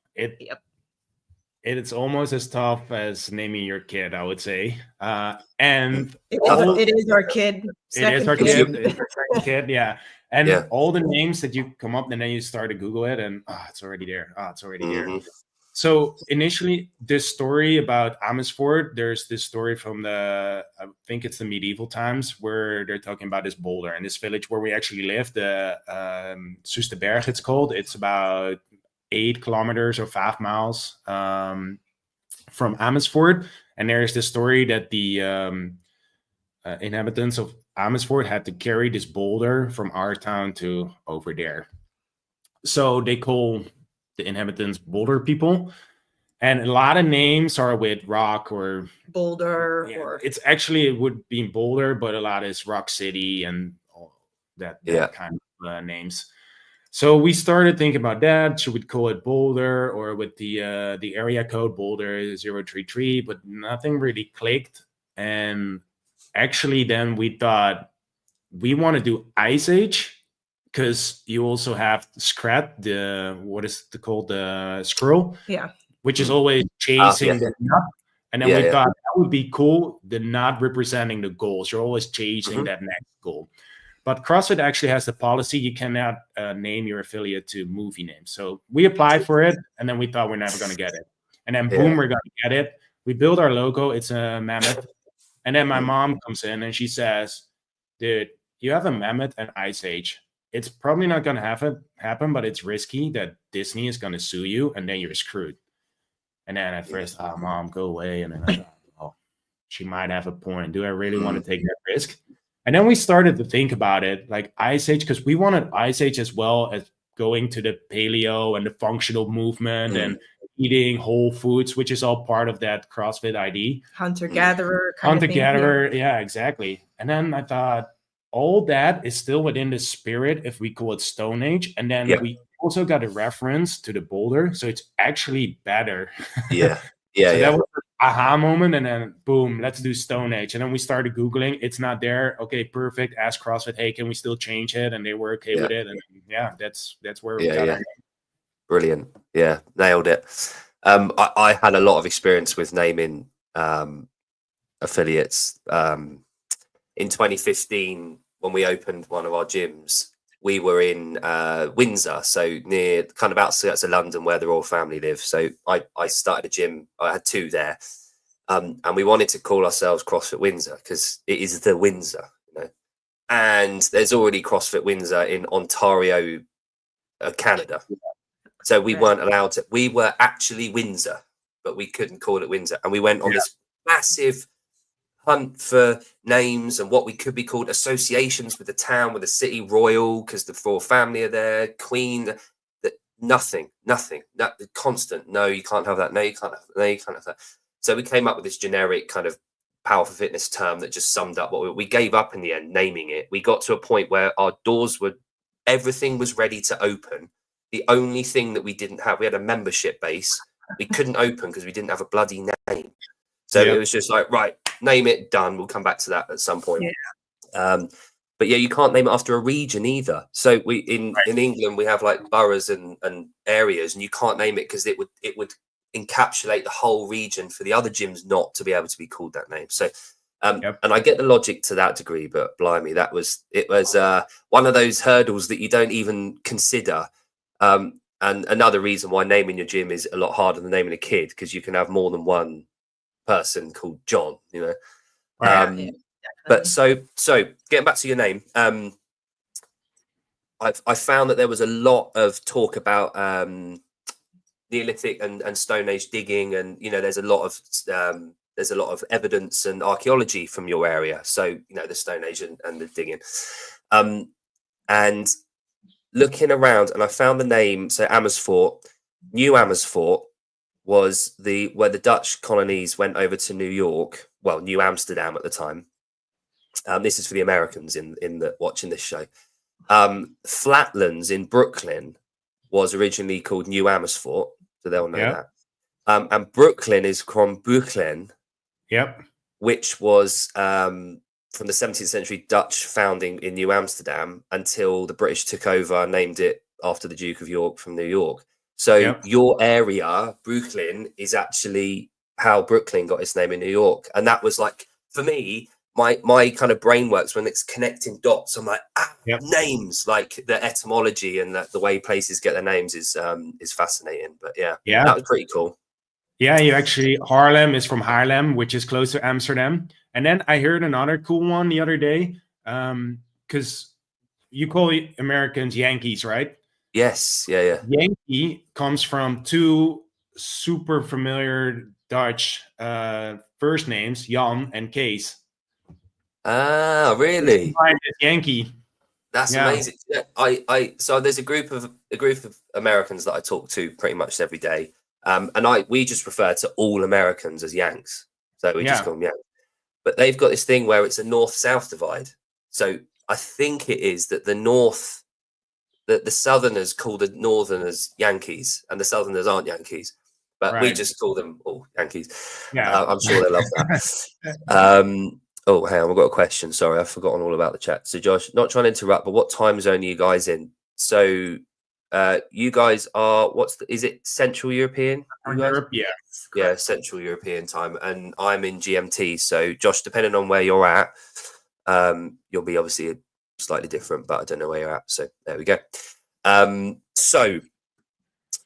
It's almost as tough as naming your kid, I would say. And it is our kid. It is our kid. It's our second kid, yeah. And all the names that you come up, and then you start to Google it, and it's already there. It's already there. So initially, this story about Amersfoort, there's this story from I think it's the medieval times, where they're talking about this boulder and this village where we actually live, the Soesterberg it's called. It's about 8 kilometers or 5 miles from Amersfoort. And there's this story that the inhabitants of Amersfoort had to carry this boulder from our town to over there. So they call the inhabitants boulder people. And a lot of names are with rock or boulder, or it's actually, it would be boulder, but a lot is rock city and all that kind of names. So we started thinking about that. Should we call it boulder, or with the area code boulder 033? But nothing really clicked. And actually then we thought we want to do Ice Age, because you also have Scrat, what is it called, the squirrel, which is always chasing the nut. And then we thought that would be cool, the nut representing the goals. You're always chasing that next goal. But CrossFit actually has the policy you cannot name your affiliate to movie names. So we applied for it, and then we thought we're never going to get it. And then boom, we're going to get it. We build our logo. It's a mammoth. And then my mom comes in and she says, dude, you have a mammoth and Ice Age. It's probably not going to happen, but it's risky that Disney is going to sue you, and then you're screwed. And then at first, Mom, go away. And then I thought, oh, she might have a point. Do I really want to take that risk? And then we started to think about it, like Ice Age, because we wanted Ice Age as well as going to the paleo and the functional movement and eating whole foods, which is all part of that CrossFit ID. Hunter-gatherer. Hunter-gatherer, yeah, exactly. And then I thought, all that is still within the spirit if we call it Stone Age. And then we also got a reference to the boulder. So it's actually better. That was an aha moment. And then boom, let's do Stone Age. And then we started Googling. It's not there. Okay, perfect. Ask CrossFit, hey, can we still change it? And they were okay with it. And that's where we got it. Brilliant. Yeah, nailed it. I had a lot of experience with naming affiliates. In 2015, when we opened one of our gyms, we were in Windsor, so near kind of outskirts of London where the royal family live. So I started a gym. I had 2 there, and we wanted to call ourselves CrossFit Windsor because it is the Windsor, you know. And there's already CrossFit Windsor in Ontario, Canada. So we weren't allowed to. We were actually Windsor, but we couldn't call it Windsor. And we went on this massive hunt for names and what we could be called, associations with the town, with the city, royal, because the royal family are there, queen, nothing, constant. No, you can't have that. No, you can't have that. No, you can't have that. So we came up with this generic kind of powerful fitness term that just summed up what we gave up in the end, naming it. We got to a point where our doors everything was ready to open. The only thing that we didn't have, we had a membership base. We couldn't open because we didn't have a bloody name. So it was just like, right, name it, done. We'll come back to that at some point. But you can't name it after a region either. So we in England we have like boroughs and areas, and you can't name it because it would encapsulate the whole region for the other gyms not to be able to be called that name. So and I get the logic to that degree, but blimey, it was one of those hurdles that you don't even consider. And another reason why naming your gym is a lot harder than naming a kid, because you can have more than one person called John, you know. But so getting back to your name, I found that there was a lot of talk about Neolithic and Stone Age digging, and there's a lot of evidence and archaeology from your area. So the Stone Age and the digging, and looking around, and I found the name. So Amersfoort, New Amersfoort, was where the Dutch colonies went over to New York. Well, New Amsterdam at the time. This is for the Americans in the watching this show. Flatlands in Brooklyn was originally called New Amersfoort, so they'll know that. And Brooklyn is from Brooklyn, which was from the 17th century Dutch founding in New Amsterdam until the British took over and named it after the Duke of York from New York. So your area, Brooklyn, is actually how Brooklyn got its name in New York. And that was like, for me, my kind of brain works when it's connecting dots. I'm like, names, like the etymology and the way places get their names is fascinating. But that was pretty cool. Yeah, you actually, Haarlem is from Haarlem, which is close to Amsterdam. And then I heard another cool one the other day, because you call Americans Yankees, right? Yes, yeah. Yankee comes from two super familiar Dutch first names, Jan and Kees. Ah, really? Yankee. That's amazing. Yeah, so there's a group of Americans that I talk to pretty much every day, and we just refer to all Americans as Yanks. So we just call them Yanks. But they've got this thing where it's a north-south divide. So I think it is that the north, the Southerners call the Northerners Yankees, and the Southerners aren't Yankees. But we just call them all Yankees. Yeah, I'm sure they love that. Oh, hang on, we've got a question. Sorry, I've forgotten all about the chat. So, Josh, not trying to interrupt, but what time zone are you guys in? So, you guys are, is it Central European? Europe, yeah, Central European time, and I'm in GMT. So, Josh, depending on where you're at, you'll be obviously slightly different, but I don't know where you're at. So, there we go. So,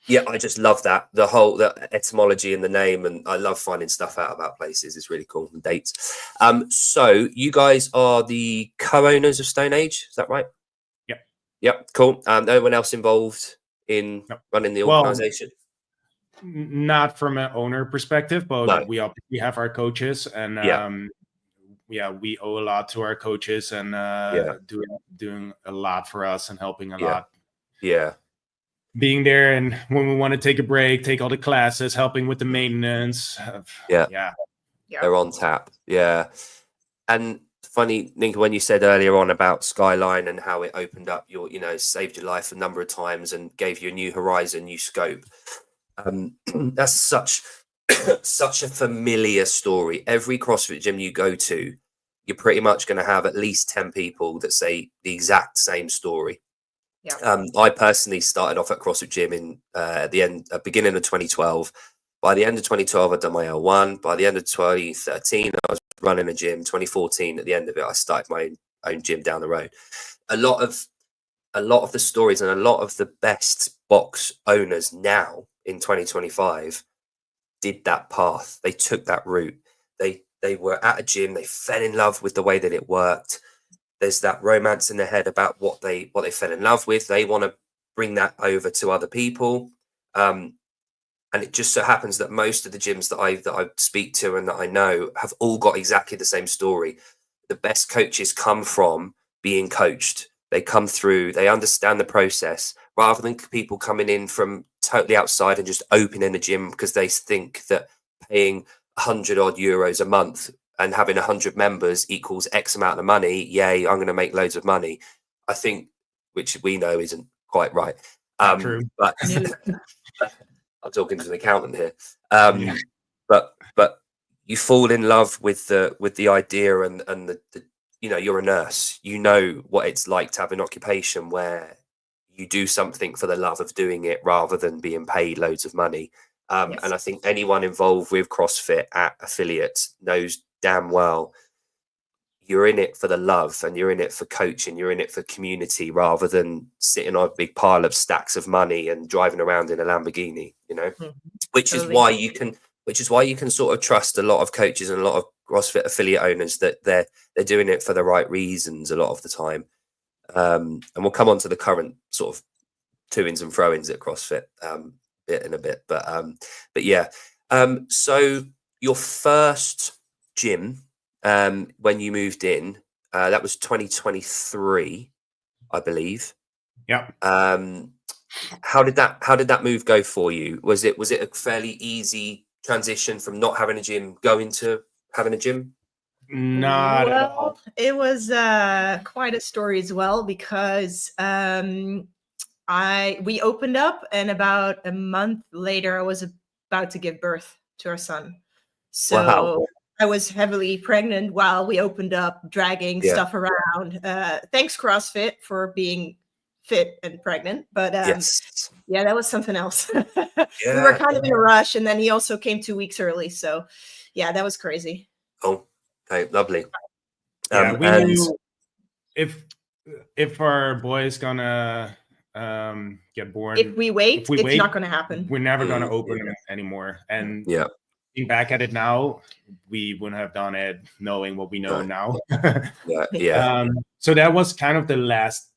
yeah, I just love that, the etymology and the name, and I love finding stuff out about places. It's really cool, and dates. So you guys are the co-owners of Stone Age, is that right? Yep, cool. No one else involved in running the organization? Not from an owner perspective, but we obviously have our coaches, and we owe a lot to our coaches, and doing a lot for us and helping a lot. Being there, and when we want to take a break, take all the classes, helping with the maintenance. They're on tap. Yeah. And funny, Nienke, when you said earlier on about Skyline and how it opened up your, saved your life a number of times and gave you a new horizon, new scope. That's such a familiar story. Every CrossFit gym you go to, you're pretty much going to have at least 10 people that say the exact same story. I personally started off at CrossFit Gym in beginning of 2012. By the end of 2012, I'd done my L1. By the end of 2013, I was running a gym. 2014, at the end of it, I started my own gym down the road. A lot of the stories and a lot of the best box owners now in 2025 did that path. They took that route. They were at a gym. They fell in love with the way that it worked. There's that romance in their head about what they fell in love with. They want to bring that over to other people. And it just so happens that most of the gyms that I speak to and that I know have all got exactly the same story. The best coaches come from being coached. They come through, they understand the process, rather than people coming in from totally outside and just opening a gym because they think that paying 100 odd euros a month and having 100 members equals X amount of money. Yay, I'm going to make loads of money. I think, which we know isn't quite right. True. But I'm talking to an accountant here. But you fall in love with the idea and the you're a nurse. You know what it's like to have an occupation where you do something for the love of doing it rather than being paid loads of money. And I think anyone involved with CrossFit at affiliates knows damn well you're in it for the love, and you're in it for coaching, you're in it for community, rather than sitting on a big pile of stacks of money and driving around in a Lamborghini, which is why you can sort of trust a lot of coaches and a lot of CrossFit affiliate owners that they're doing it for the right reasons a lot of the time. And we'll come on to the current sort of to-ins and throw-ins at CrossFit in a bit, but yeah. So your first gym when you moved in, that was 2023, I believe. Yeah. How did that move go for you? Was it a fairly easy transition from not having a gym going to having a gym? Not at all. It was quite a story as well, because we opened up, and about a month later I was about to give birth to our son. So wow. I was heavily pregnant while we opened up, dragging stuff around. Thanks CrossFit for being fit and pregnant, but yes, yeah, that was something else. We were kind of in a rush, and then he also came 2 weeks early, so yeah, that was crazy. Oh, okay, lovely. Yeah, we knew if our boy is gonna get born, if we wait, it's not going to happen. We're never going to open him anymore. And looking back at it now, we wouldn't have done it knowing what we know now. So that was kind of the last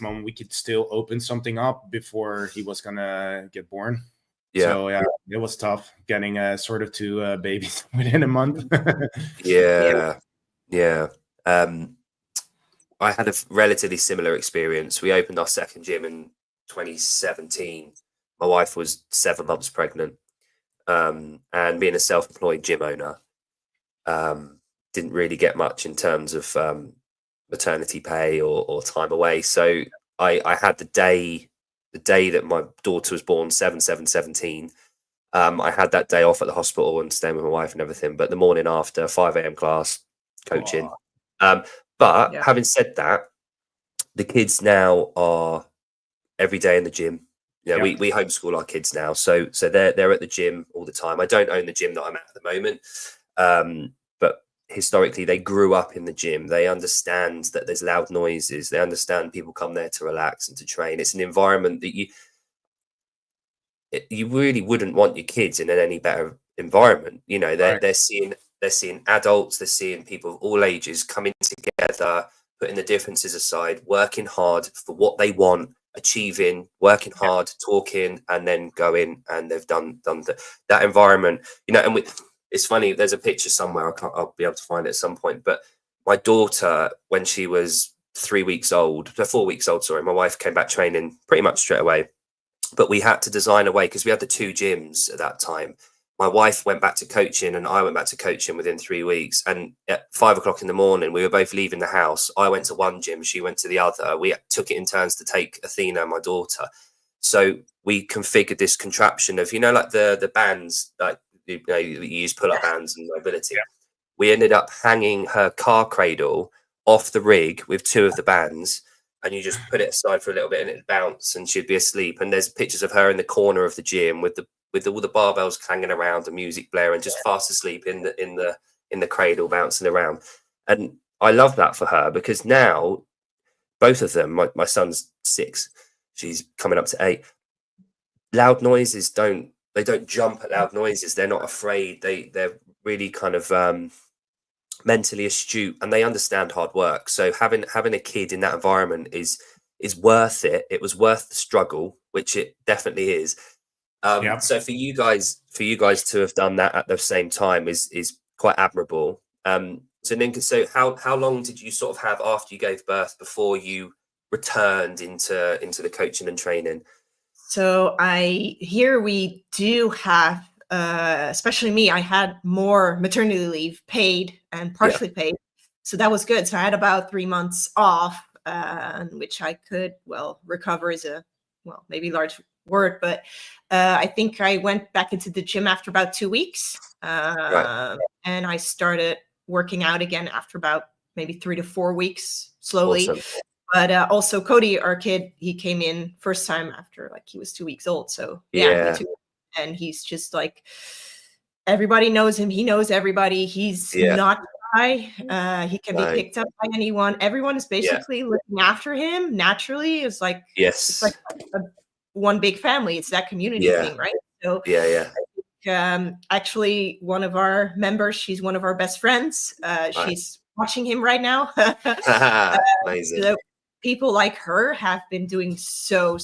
moment we could still open something up before he was gonna get born. So yeah, it was tough getting sort of two babies within a month. I had a relatively similar experience. We opened our second gym in 2017. My wife was 7 months pregnant, and being a self-employed gym owner, didn't really get much in terms of maternity pay or time away. So I had the day that my daughter was born, 7/7/17. I had that day off at the hospital and staying with my wife and everything. But the morning after, 5 a.m. class, coaching. But having said that, the kids now are every day in the gym. We homeschool our kids now, so they're at the gym all the time. I don't own the gym that I'm at the moment, but historically they grew up in the gym. They understand that there's loud noises. They understand people come there to relax and to train. It's an environment that you really wouldn't want your kids in any better environment. They're seeing adults, they're seeing people of all ages coming together, putting the differences aside, working hard for what they want, achieving, working hard, talking, and then going, and they've done that environment. And it's funny, there's a picture somewhere, I'll be able to find it at some point, but my daughter, when she was 4 weeks old, sorry, my wife came back training pretty much straight away, but we had to design a way, because we had the 2 gyms at that time. My wife went back to coaching and I went back to coaching within 3 weeks. And at 5 o'clock in the morning, we were both leaving the house. I went to one gym, she went to the other. We took it in turns to take Athena, my daughter. So we configured this contraption of, like the bands, like you use pull-up bands and mobility. We ended up hanging her car cradle off the rig with 2 of the bands, and you just put it aside for a little bit and it'd bounce and she'd be asleep. And there's pictures of her in the corner of the gym with all the barbells clanging around, the music blaring, just fast asleep in the cradle, bouncing around. And I love that for her, because now both of them, my son's 6, she's coming up to 8. Loud noises don't jump at loud noises. They're not afraid. They're really kind of mentally astute, and they understand hard work. So having a kid in that environment is worth it. It was worth the struggle, which it definitely is. So for you guys to have done that at the same time is quite admirable. So Nienke, so how long did you sort of have after you gave birth before you returned into the coaching and training? So we do have, especially me, I had more maternity leave paid and partially paid. So that was good. So I had about 3 months off, which I could, recover is maybe large word, but I think I went back into the gym after about 2 weeks, and I started working out again after about maybe 3 to 4 weeks, slowly. Awesome. But also Cody, our kid, he came in first time after he was 2 weeks old. So and he's just like, everybody knows him. He knows everybody. He's not shy. He can be picked up by anyone. Everyone is basically looking after him naturally. It's like a one big family. It's that community thing, right? So actually one of our members, she's one of our best friends. She's watching him right now. Amazing. So people like her have been doing so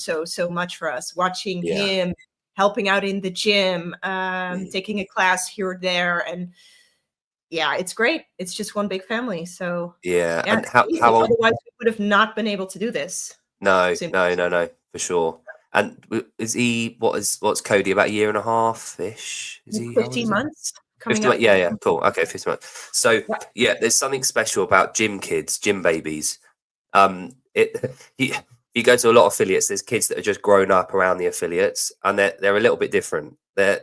much for us, watching him, helping out in the gym, taking a class here or there. And yeah, it's great. It's just one big family. So yeah. And how old? Otherwise we would have not been able to do this. No, for sure. And is he, what's Cody, about a year and a half ish? Is he 15 months coming 15 up? months? Yeah, cool. Okay, 15 months. So yeah, there's something special about gym kids, gym babies. You go to a lot of affiliates, there's kids that are just grown up around the affiliates, and they're a little bit different. They're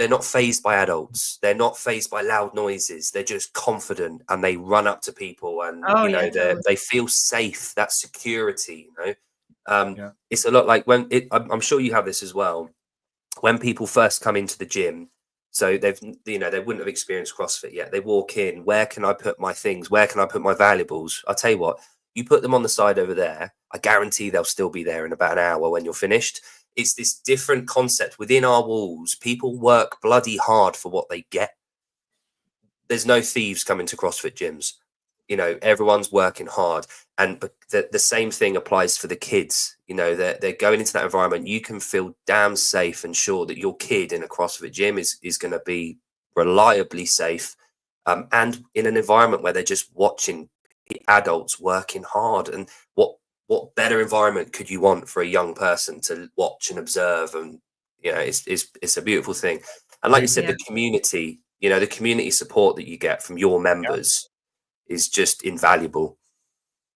not fazed by adults. They're not fazed by loud noises. They're just confident, and they run up to people, and they feel safe. That security, It's a lot like I'm sure you have this as well. When people first come into the gym, so they wouldn't have experienced CrossFit yet. They walk in. Where can I put my things? Where can I put my valuables? I'll tell you what. You put them on the side over there. I guarantee they'll still be there in about an hour when you're finished. It's this different concept within our walls. People work bloody hard for what they get. There's no thieves coming to CrossFit gyms. Everyone's working hard. And the same thing applies for the kids. They're going into that environment. You can feel damn safe and sure that your kid in a CrossFit gym is going to be reliably safe. And in an environment where they're just watching adults working hard. And what better environment could you want for a young person to watch and observe? And it's a beautiful thing. And like you said, the community, the community support that you get from your members is just invaluable.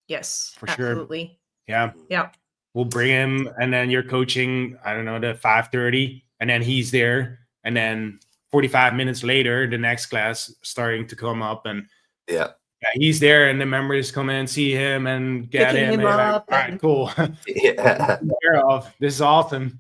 Yes, for absolutely. Sure. Yeah. We'll bring him, and then you're coaching, I don't know, the 5:30, and then he's there, and then 45 minutes later, the next class starting to come up, and he's there, and the members come in and see him and get picking him up. All right, cool. This is awesome.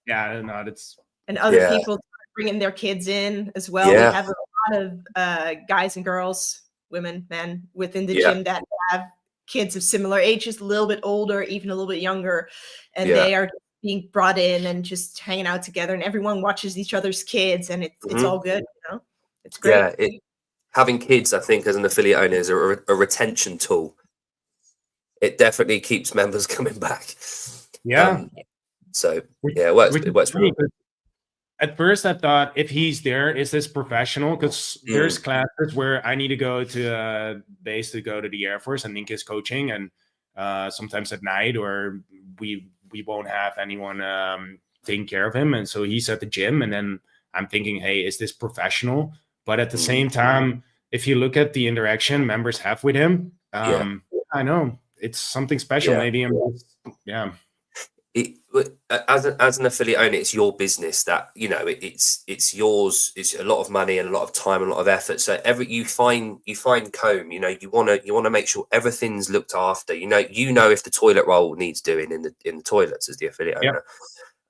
Yeah, no, that's and other people bringing their kids in as well. We have a lot of guys and girls, women, men within the gym that have kids of similar ages, a little bit older, even a little bit younger, and they are being brought in and just hanging out together, and everyone watches each other's kids, and it's all good. It's great. Yeah, having kids, I think, as an affiliate owner is a retention tool. It definitely keeps members coming back. It works really good. At first, I thought, if he's there, is this professional? Because there's classes where I need to go to base to go to the Air Force, and Nienke is coaching, and sometimes at night, or we won't have anyone taking care of him, and so he's at the gym, and then I'm thinking, hey, is this professional? But at the same time, if you look at the interaction members have with him, I know it's something special. Maybe I'm as an affiliate owner, it's your business that it's yours. It's a lot of money and a lot of time and a lot of effort. So you find comb. You want to make sure everything's looked after. If the toilet roll needs doing in the toilets as the affiliate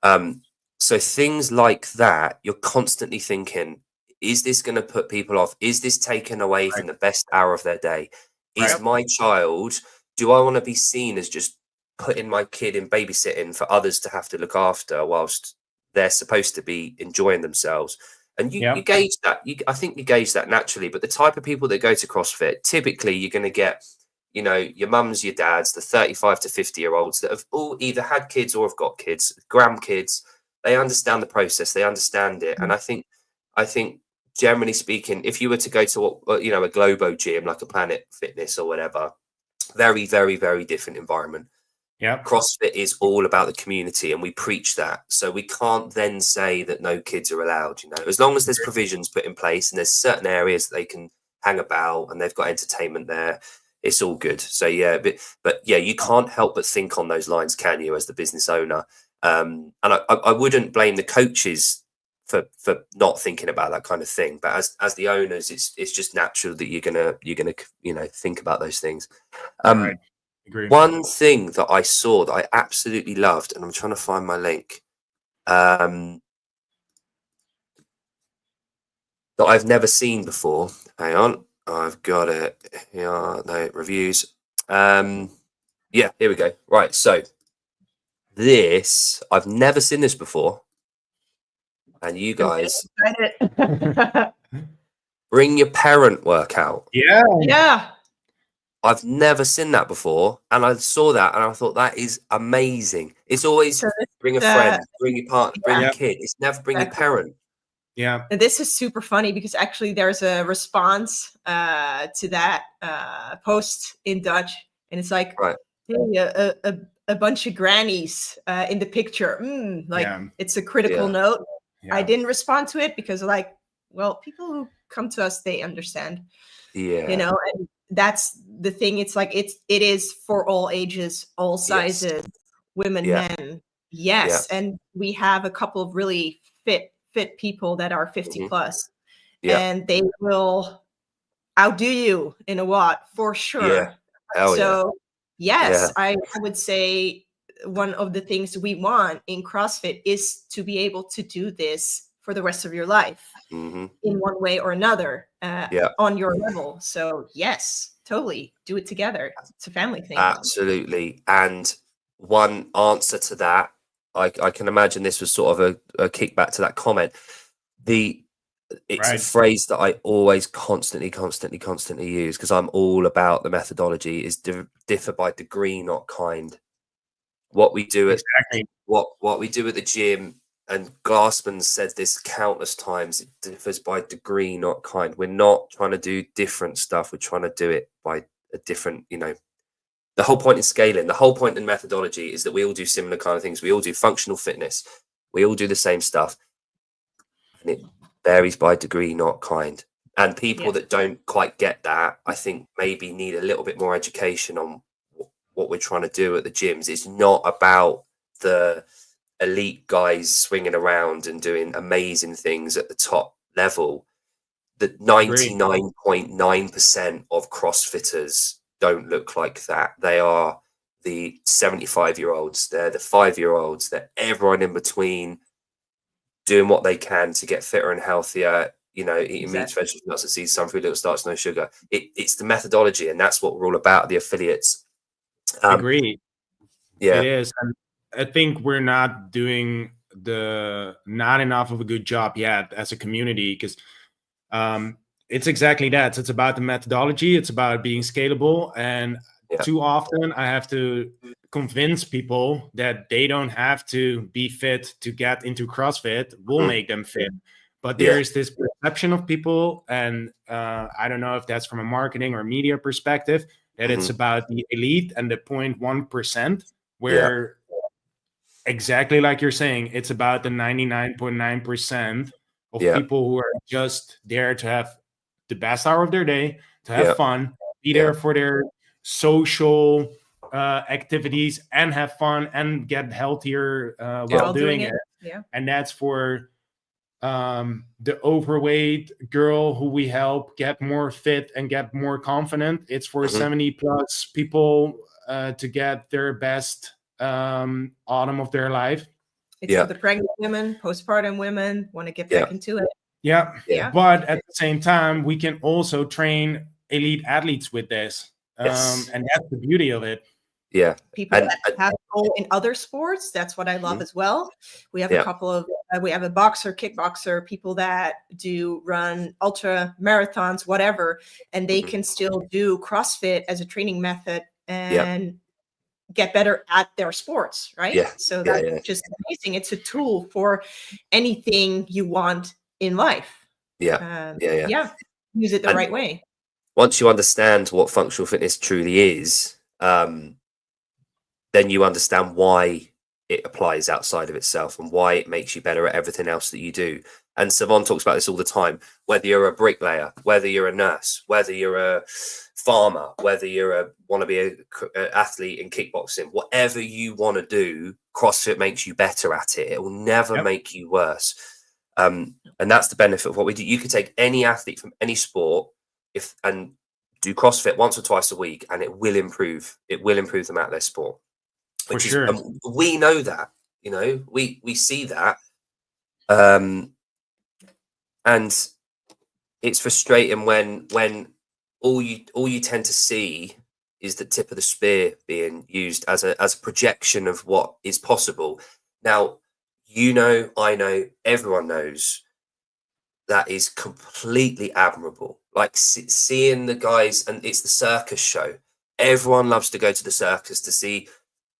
owner. So things like that, you're constantly thinking, is this going to put people off? Is this taken away from the best hour of their day? Is my child? Do I want to be seen as just putting my kid in babysitting for others to have to look after whilst they're supposed to be enjoying themselves? And you gauge that. I think you gauge that naturally. But the type of people that go to CrossFit, typically you're going to get, your mums, your dads, the 35 to 50-year-olds that have all either had kids or have got kids, grandkids. They understand the process. They understand it. And I think generally speaking, if you were to go to a Globo gym, like a Planet Fitness or whatever, very, very, very different environment. CrossFit is all about the community, and we preach that. So we can't then say that no kids are allowed, as long as there's provisions put in place and there's certain areas that they can hang about and they've got entertainment there, it's all good. So but you can't help but think on those lines, can you, as the business owner? And I wouldn't blame the coaches for not thinking about that kind of thing, but as the owners, it's just natural that you're gonna think about those things. One thing that I saw that I absolutely loved, and I'm trying to find my link, that I've never seen before. Hang on, I've got it. Yeah, no reviews. Here we go. Right, so this, I've never seen this before. and you guys Excited. bring your parent workout. Yeah. I've never seen that before, and I saw that and I thought that is amazing. It's always bring a friend, bring your partner, bring your kid. It's never bring your parent. Yeah. And this is super funny because actually there's a response to that post in Dutch, and it's like, hey, a bunch of grannies in the picture. It's a critical note. Yeah. I didn't respond to it because, like, well, people who come to us, they understand. Yeah. You know, and that's the thing. It's like it is for all ages, all sizes, women, men. Yes. Yeah. And we have a couple of really fit people that are 50 plus, and they will outdo you in a watt for sure. So yes, I would say one of the things we want in CrossFit is to be able to do this for the rest of your life in one way or another on your level. So yes, totally do it together. It's a family thing. Absolutely. And one answer to that, I can imagine this was sort of a kickback to that comment. It's a phrase that I always constantly use because I'm all about the methodology is differ by degree, not kind. What we do at what we do at the gym, and Glassman said this countless times, it differs by degree, not kind. We're not trying to do different stuff. We're trying to do it by a different, the whole point in scaling, the whole point in methodology is that we all do similar kind of things. We all do functional fitness. We all do the same stuff. And it varies by degree, not kind. And people that don't quite get that, I think maybe need a little bit more education on what we're trying to do at the gyms. It's not about the elite guys swinging around and doing amazing things at the top level. The 99.9% of CrossFitters don't look like that. They are the 75-year-olds. They're the 5-year-olds. They're everyone in between, doing what they can to get fitter and healthier, eating meats, vegetables, nuts and seeds, some food, little starch, no sugar. It's the methodology, and that's what we're all about, the affiliates. Agreed. Yeah. It is. And I think we're not doing not enough of a good job yet as a community, because it's exactly that. It's about the methodology. It's about being scalable. And too often I have to convince people that they don't have to be fit to get into CrossFit. We'll make them fit. But there is this perception of people, and I don't know if that's from a marketing or media perspective, that it's about the elite and the 0.1%, where exactly like you're saying, it's about the 99.9% of people who are just there to have the best hour of their day, to have fun, be there for their social activities and have fun and get healthier while doing it. And that's for the overweight girl who we help get more fit and get more confident. It's for 70 plus people to get their best autumn of their life. It's for the pregnant women, postpartum women, want to get back into it. But at the same time, we can also train elite athletes with this. And that's the beauty of it. People that have goal in other sports, that's what I love as well. We have a couple of we have a boxer, kickboxer, people that do run ultra marathons, whatever, and they can still do CrossFit as a training method and get better at their sports, right? So that's just amazing. It's a tool for anything you want in life. Use it the right way. Once you understand what functional fitness truly is, then you understand why it applies outside of itself and why it makes you better at everything else that you do. And Savon talks about this all the time, whether you're a bricklayer, whether you're a nurse, whether you're a farmer, whether you're want to be an athlete in kickboxing, whatever you want to do, CrossFit makes you better at it. It will never make you worse. And that's the benefit of what we do. You could take any athlete from any sport and do CrossFit once or twice a week, and it will improve them at their sport. For sure. We know that, we see that. And it's frustrating when all you tend to see is the tip of the spear being used as a projection of what is possible. Now, you know, I know, everyone knows that is completely admirable. Like seeing the guys, and it's the circus show. Everyone loves to go to the circus to see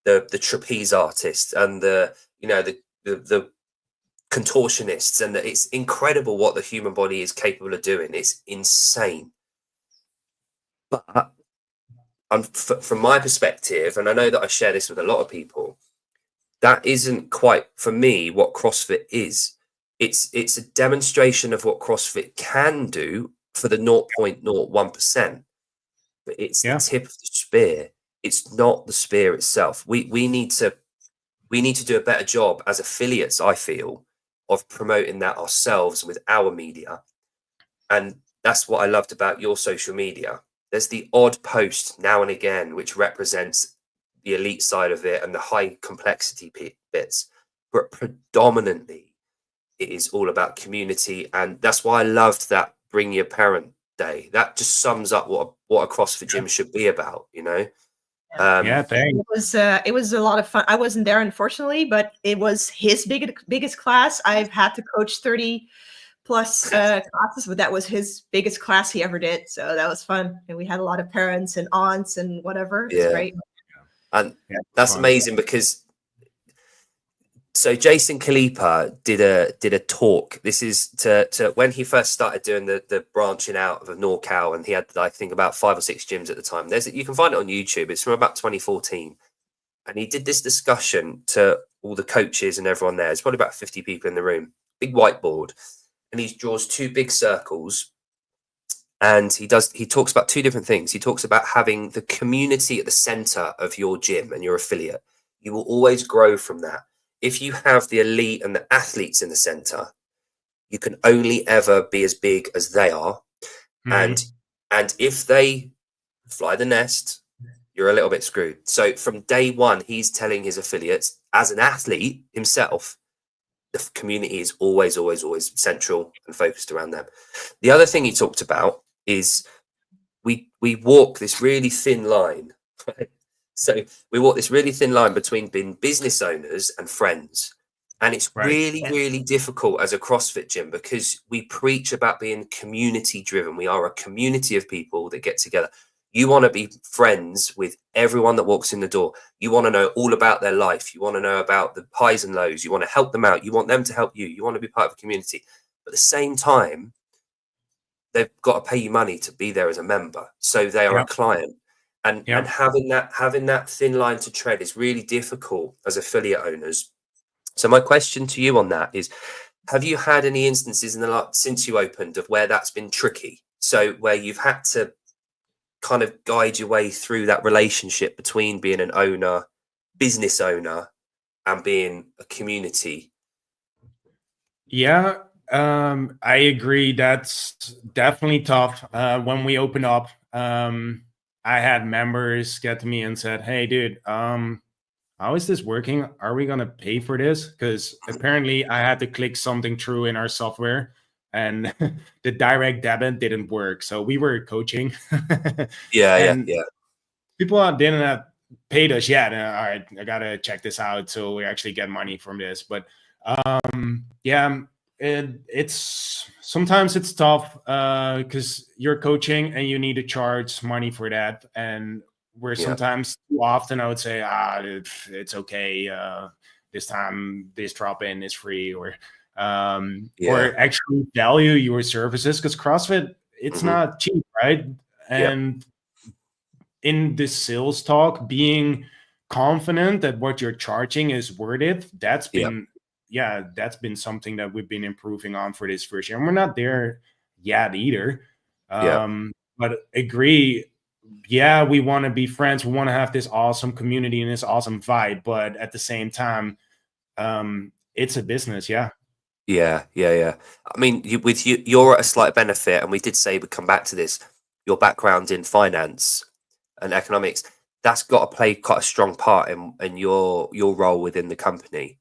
the trapeze artists and the contortionists, and it's incredible what the human body is capable of doing. It's insane. But from my perspective, and I know that I share this with a lot of people, that isn't quite for me what CrossFit is. It's a demonstration of what CrossFit can do for the 0.01%, but it's the tip of the spear. It's not the spear itself. We need to do a better job as affiliates, I feel, of promoting that ourselves with our media. And that's what I loved about your social media. There's the odd post now and again which represents the elite side of it and the high complexity bits, but predominantly it is all about community. And that's why I loved that Bring Your Parent Day. That just sums up what a CrossFit gym should be about, you know. Thanks. It was a lot of fun. I wasn't there, unfortunately, but it was his biggest class. I've had to coach 30 plus classes, but that was his biggest class he ever did. So that was fun. And we had a lot of parents and aunts and whatever. It was great. And that's amazing, because so Jason Kalipa did a talk. This is to when he first started doing the branching out of NorCal, and he had, I think, about 5 or 6 gyms at the time. You can find it on YouTube. It's from about 2014, and he did this discussion to all the coaches and everyone there. There's probably about 50 people in the room, big whiteboard, and he draws 2 big circles. And he talks about 2 different things. He talks about having the community at the center of your gym and your affiliate. You will always grow from that. If you have the elite and the athletes in the center, you can only ever be as big as they are. And if they fly the nest, you're a little bit screwed. So from day one, he's telling his affiliates, as an athlete himself, the community is always, always, always central and focused around them. The other thing he talked about is we walk this really thin line, right? So we walk this really thin line between being business owners and friends. And it's really, really difficult as a CrossFit gym, because we preach about being community driven. We are a community of people that get together. You want to be friends with everyone that walks in the door. You want to know all about their life. You want to know about the highs and lows. You want to help them out. You want them to help you. You want to be part of a community. But at the same time, they've got to pay you money to be there as a member. So they are a client. And having that thin line to tread is really difficult as affiliate owners. So my question to you on that is, have you had any instances since you opened of where that's been tricky? So where you've had to kind of guide your way through that relationship between being an owner, business owner, and being a community? Yeah, I agree. That's definitely tough. When we open up, I had members get to me and said, "Hey, dude, how is this working? Are we going to pay for this?" Because apparently I had to click something through in our software, and the direct debit didn't work. So we were coaching. Yeah. People didn't have paid us yet. All right, I got to check this out so we actually get money from this. But it's sometimes it's tough because you're coaching and you need to charge money for that. And where sometimes too often I would say, it's okay. This time this drop-in is free, or actually value your services, because CrossFit, it's not cheap, right? And in this sales talk, being confident that what you're charging is worth it, that's been something that we've been improving on for this first year. And we're not there yet either. But agree, we want to be friends. We want to have this awesome community and this awesome vibe. But at the same time, it's a business. Yeah. I mean, you're at a slight benefit, and we did say we'd come back to this. Your background in finance and economics, that's got to play quite a strong part in your role within the company.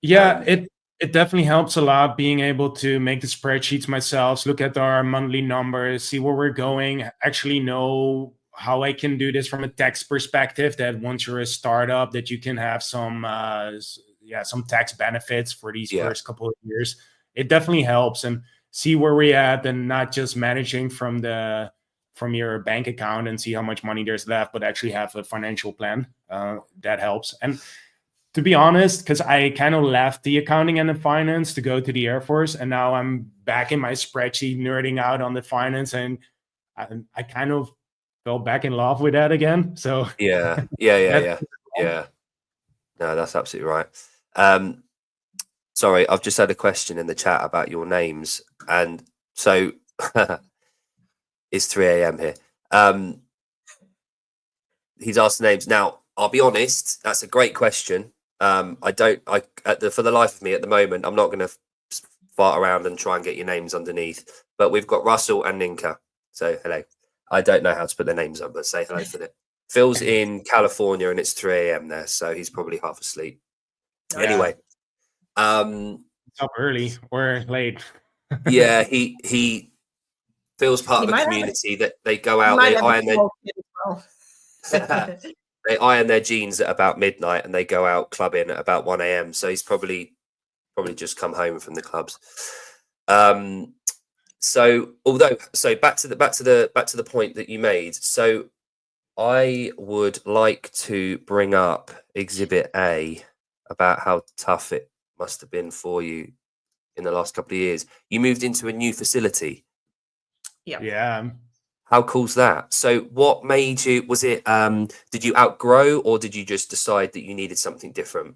Yeah, it definitely helps a lot being able to make the spreadsheets myself, look at our monthly numbers, see where we're going, actually know how I can do this from a tax perspective, that once you're a startup, that you can have some some tax benefits for these first couple of years. It definitely helps, and see where we're at, and not just managing from your bank account and see how much money there's left, but actually have a financial plan. That helps. And to be honest, because I kind of left the accounting and the finance to go to the Air Force, and now I'm back in my spreadsheet nerding out on the finance, and I kind of fell back in love with that again. So yeah. No, that's absolutely right. Sorry, I've just had a question in the chat about your names, and so it's 3 a.m. here. He's asked the names. Now, I'll be honest, that's a great question. For the life of me at the moment, I'm not going to fart around and try and get your names underneath. But we've got Russell and Nienke. So hello. I don't know how to put their names up, but say hello for it. Phil's in California and it's 3 a.m. there, so he's probably half asleep. Anyway, it's up early or late. Yeah, he feels part of a community that they go out, they iron their jeans at about midnight and they go out clubbing at about 1 a.m. So he's probably just come home from the clubs. So back to the point that you made. So I would like to bring up Exhibit A about how tough it must have been for you in the last couple of years. You moved into a new facility. Yeah. How cool's that? So what made you, was it, did you outgrow, or did you just decide that you needed something different?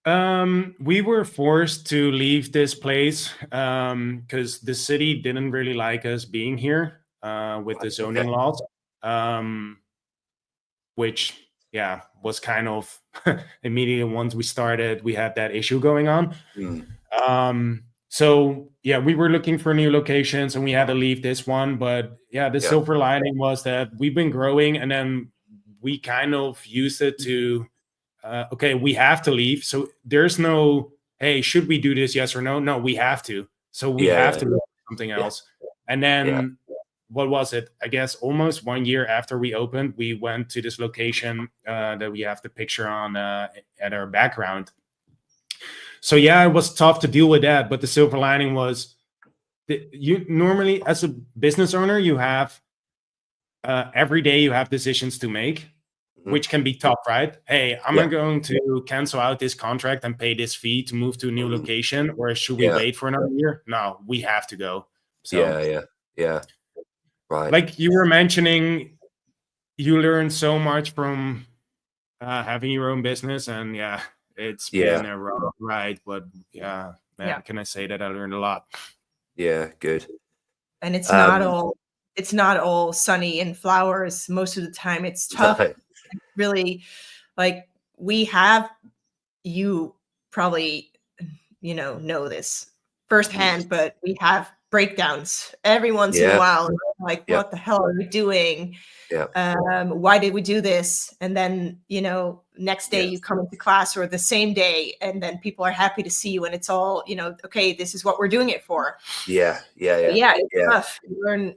We were forced to leave this place because the city didn't really like us being here with the zoning laws, which, was kind of immediately once we started, we had that issue going on. So we were looking for new locations and we had to leave this one. But the silver lining was that we've been growing, and then we kind of used it to, we have to leave. So there's no, hey, should we do this? Yes or no? No, we have to. So we have to do something else. And then what was it? I guess almost 1 year after we opened, we went to this location that we have the picture on at our background. So it was tough to deal with that, but the silver lining was that you normally, as a business owner, you have every day you have decisions to make, which can be tough, right? Hey, am I going to cancel out this contract and pay this fee to move to a new location, or should we wait for another year? No, we have to go. So right. Like you were mentioning, you learn so much from having your own business, and it's been a rough ride, but can I say that I learned a lot? Yeah, good. And it's not all sunny and flowers. Most of the time it's tough. No. Really, like you probably know this firsthand, but we have breakdowns every once in a while. Like, what the hell are we doing? Why did we do this? And then, next day you come into class, or the same day, and then people are happy to see you, and it's all, okay, this is what we're doing it for. It's tough.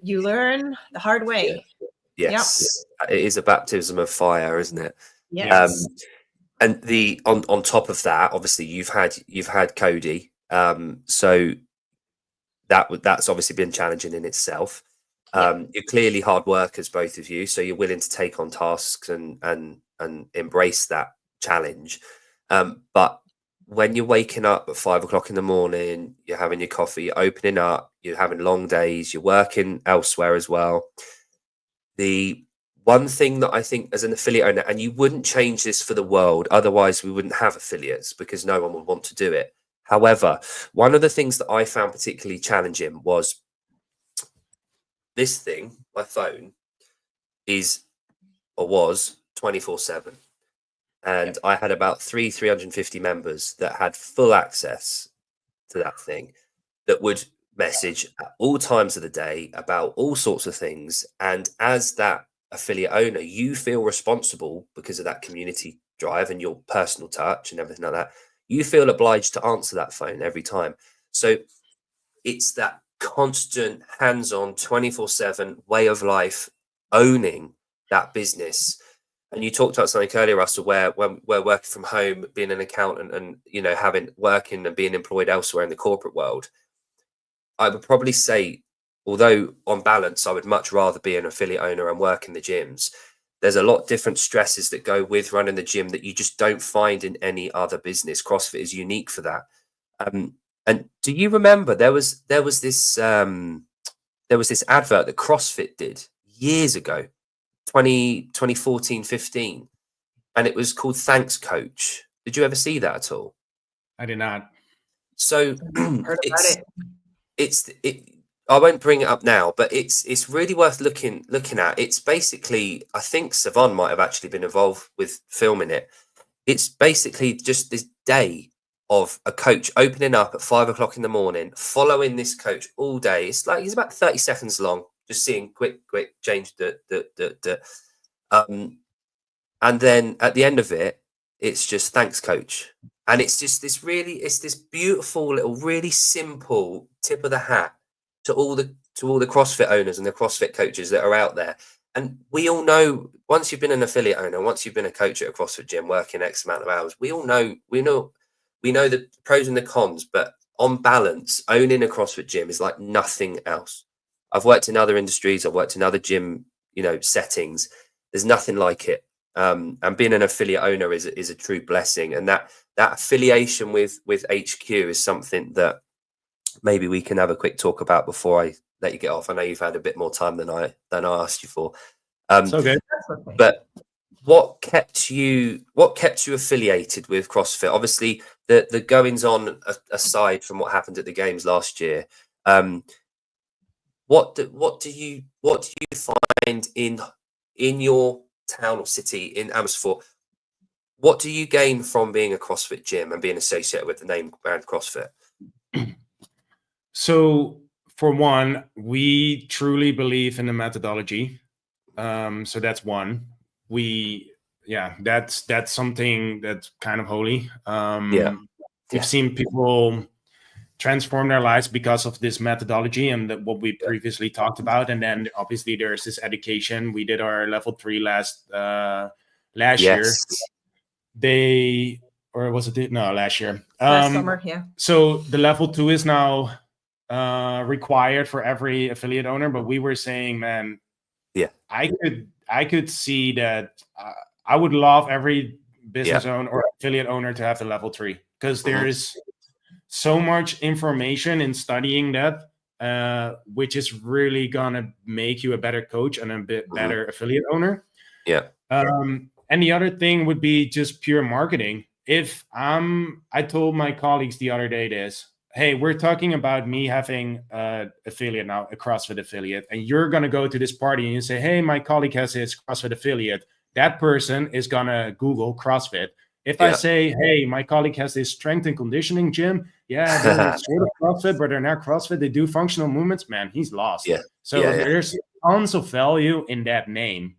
You learn the hard way. Yes. It is a baptism of fire, isn't it? Yes. And on top of that, obviously you've had Cody. So that's obviously been challenging in itself. You're clearly hard workers, both of you, so you're willing to take on tasks and embrace that challenge. But when you're waking up at 5 o'clock in the morning, you're having your coffee, you're opening up, you're having long days, you're working elsewhere as well. The one thing that I think as an affiliate owner, and you wouldn't change this for the world, otherwise we wouldn't have affiliates because no one would want to do it. However, one of the things that I found particularly challenging was this thing, my phone, was 24/7. And I had about 350 members that had full access to that thing, that would message at all times of the day about all sorts of things. And as that affiliate owner, you feel responsible because of that community drive and your personal touch and everything like that. You feel obliged to answer that phone every time. So it's that constant hands-on 24/7 way of life, owning that business. And you talked about something earlier, Russell, where when we're working from home, being an accountant, and working and being employed elsewhere in the corporate world, I would probably say, although on balance, I would much rather be an affiliate owner and work in the gyms. There's a lot of different stresses that go with running the gym that you just don't find in any other business. CrossFit is unique for that. And do you remember there was this advert that CrossFit did years ago, 2014, 15, and it was called Thanks Coach. Did you ever see that at all? I did not. So I won't bring it up now, but it's really worth looking at. It's basically, I think Savon might have actually been involved with filming it. It's basically just this day of a coach opening up at 5 o'clock in the morning, following this coach all day. It's about 30 seconds long, just seeing quick change and then at the end of it, it's just thanks, coach. And it's just this beautiful little, really simple tip of the hat to all the CrossFit owners and the CrossFit coaches that are out there. And we all know, once you've been an affiliate owner, once you've been a coach at a CrossFit gym working X amount of hours, we know the pros and the cons, but on balance, owning a CrossFit gym is like nothing else. I've worked in other industries, I've worked in other gym, settings. There's nothing like it. And being an affiliate owner is a true blessing. And that affiliation with HQ is something that maybe we can have a quick talk about before I let you get off. I know you've had a bit more time than I asked you for. Okay. But what kept you affiliated with CrossFit? Obviously, the goings on aside from what happened at the games last year, what do you find in your town or city in Amersfoort? What do you gain from being a CrossFit gym and being associated with the name brand CrossFit? So for one, we truly believe in the methodology. So that's one. That's something that's kind of holy. We've seen people transform their lives because of this methodology and what we previously talked about. And then obviously there's this education. We did our level 3 last year. Last year. Last summer, yeah. So the level 2 is now required for every affiliate owner, but we were saying, man, I could see that I would love every business owner or affiliate owner to have the level 3, because there's so much information in studying that, which is really gonna make you a better coach and a bit better affiliate owner. And the other thing would be just pure marketing. If I told my colleagues the other day this, hey, we're talking about me having an affiliate now, a CrossFit affiliate, and you're going to go to this party and you say, hey, my colleague has his CrossFit affiliate. That person is going to Google CrossFit. If I say, hey, my colleague has this strength and conditioning gym, they're sort of CrossFit, but they're not CrossFit. They do functional movements, man, he's lost. There's tons of value in that name.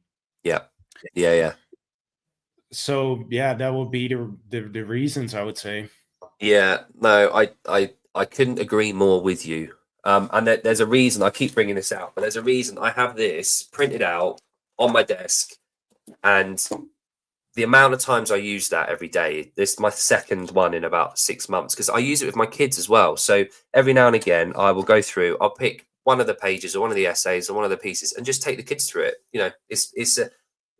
So that would be the reasons, I would say. I couldn't agree more with you. And there's a reason I keep bringing this out, but there's a reason I have this printed out on my desk, and the amount of times I use that every day, this is my second one in about 6 months, because I use it with my kids as well. So every now and again, I will go through, I'll pick one of the pages or one of the essays or one of the pieces and just take the kids through it. It's a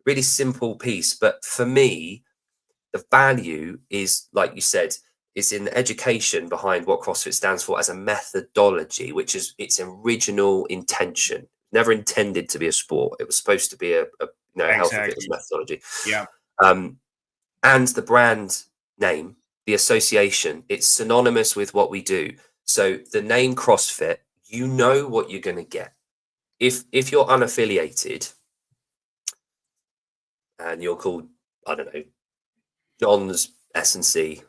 really simple piece, but for me, the value is, like you said, is in the education behind what CrossFit stands for as a methodology, which is its original intention. Never intended to be a sport. It was supposed to be a health and fitness methodology. And the brand name, the association, it's synonymous with what we do. So the name CrossFit, you know what you're going to get. If you're unaffiliated and you're called, I don't know, John's S&C.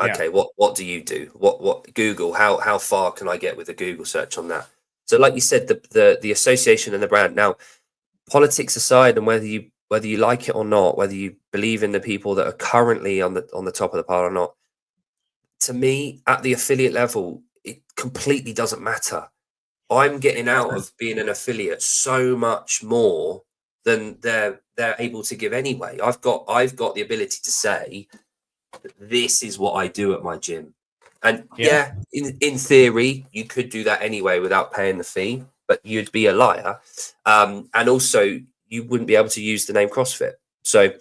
Okay, what do you do? What Google? How far can I get with a Google search on that? So, like you said, the association and the brand. Now, politics aside, and whether you like it or not, whether you believe in the people that are currently on the top of the pile or not, to me, at the affiliate level, it completely doesn't matter. I'm getting out of being an affiliate so much more than they're able to give anyway. I've got the ability to say, this is what I do at my gym. And in theory, you could do that anyway without paying the fee, but you'd be a liar. And also, you wouldn't be able to use the name CrossFit. So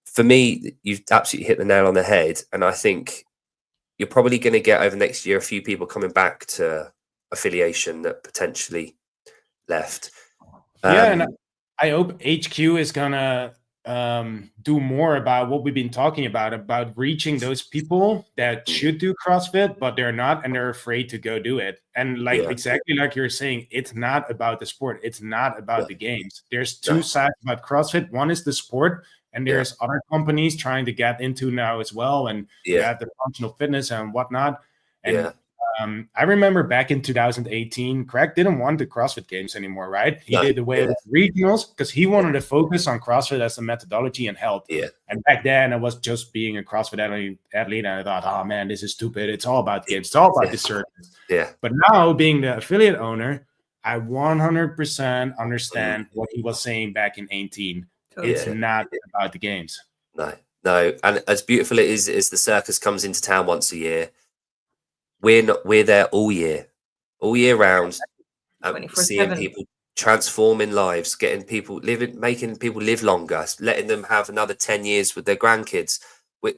for me, you've absolutely hit the nail on the head. And I think you're probably going to get over next year a few people coming back to affiliation that potentially left. And I hope HQ is going to do more about what we've been talking about reaching those people that should do CrossFit, but they're not, and they're afraid to go do it. And exactly like you're saying, it's not about the sport. It's not about the games. There's two sides about CrossFit. One is the sport, and there's other companies trying to get into now as well. And you have the functional fitness and whatnot. And I remember back in 2018, Craig didn't want the CrossFit Games anymore, right? He did away with regionals because he wanted to focus on CrossFit as a methodology and health. And back then, I was just being a CrossFit athlete, and I thought, oh man, this is stupid. It's all about the games. It's all about the circuits. But now, being the affiliate owner, I 100% understand what he was saying back in 18. It's not about the games. No. And as beautiful it is as the circus comes into town once a year, we're there all year round, seeing people transforming lives, getting people living, making people live longer, letting them have another 10 years with their grandkids.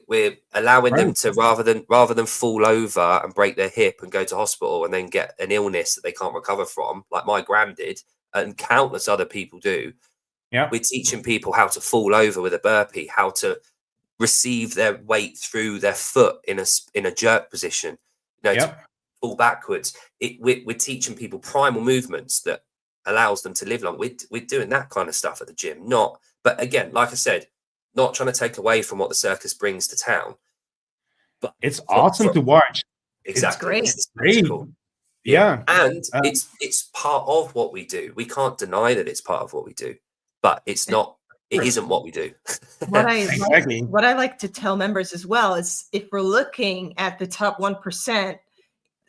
We're allowing them to, rather than fall over and break their hip and go to hospital and then get an illness that they can't recover from, like my gran did and countless other people do. We're teaching people how to fall over with a burpee, how to receive their weight through their foot in a jerk position, to fall backwards. We're teaching people primal movements that allows them to live long. We're doing that kind of stuff at the gym. But again, like I said, not trying to take away from what the circus brings to town. But it's awesome to watch. Exactly. It's great. Cool. Yeah. And it's part of what we do. We can't deny that it's part of what we do, but it's not. It isn't what we do. What I like to tell members as well is, if we're looking at the top 1%,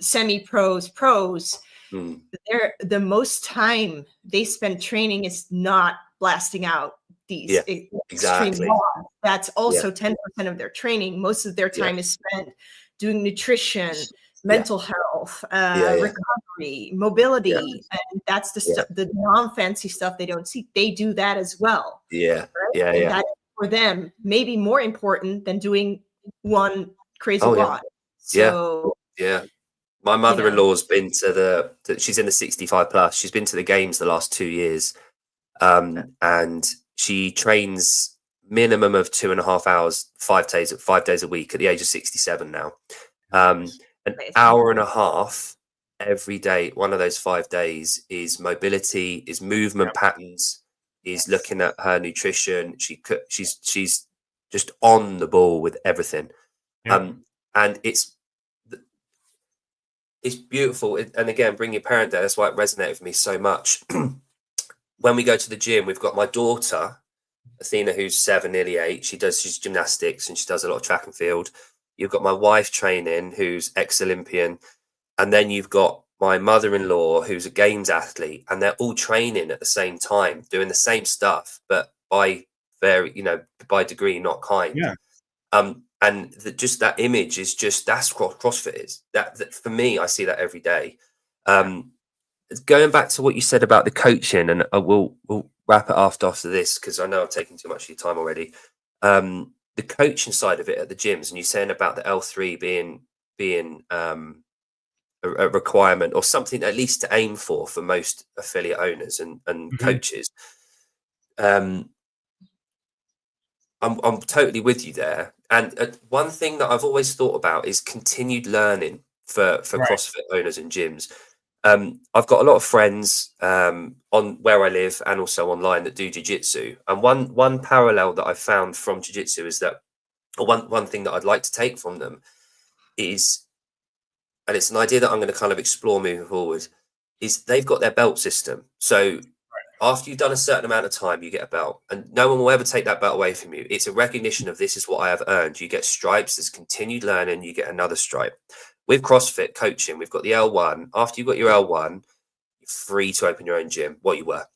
semi-pros, pros, the most time they spend training is not blasting out these extreme logs. That's also 10% of their training. Most of their time is spent doing nutrition, mental health, recovery, mobility, and that's the non-fancy stuff they don't see. They do that as well. That's for them maybe more important than doing one crazy lot. My mother-in-law's been to she's in the 65 plus. She's been to the games the last 2 years, and she trains minimum of 2.5 hours, 5 days a week at the age of 67 now. An hour and a half every day. One of those 5 days is mobility, is movement patterns, is looking at her nutrition. She's just on the ball with everything. And it's beautiful. And again, bring your parent there. That's why it resonated with me so much. When we go to the gym, we've got my daughter, Athena, who's 7, nearly 8. She's gymnastics and she does a lot of track and field. You've got my wife training, who's ex-Olympian. And then you've got my mother-in-law, who's a games athlete. And they're all training at the same time, doing the same stuff, but by degree, not kind. And just that image is that's what CrossFit is. That for me, I see that every day. Going back to what you said about the coaching, and we'll wrap it after this, because I know I've taken too much of your time already. The coaching side of it at the gyms, and you're saying about the L3 being a requirement or something at least to aim for most affiliate owners and coaches. I'm totally with you there. And one thing that I've always thought about is continued learning for CrossFit owners and gyms. I've got a lot of friends on where I live and also online that do jiu-jitsu. And one parallel that I've found from jiu-jitsu is that, or one thing that I'd like to take from them is, and it's an idea that I'm going to kind of explore moving forward, is they've got their belt system. So after you've done a certain amount of time, you get a belt, and no one will ever take that belt away from you. It's a recognition of, this is what I have earned. You get stripes. There's continued learning. You get another stripe. With CrossFit coaching, we've got the L1. After you've got your L1, you're free to open your own gym, what you were.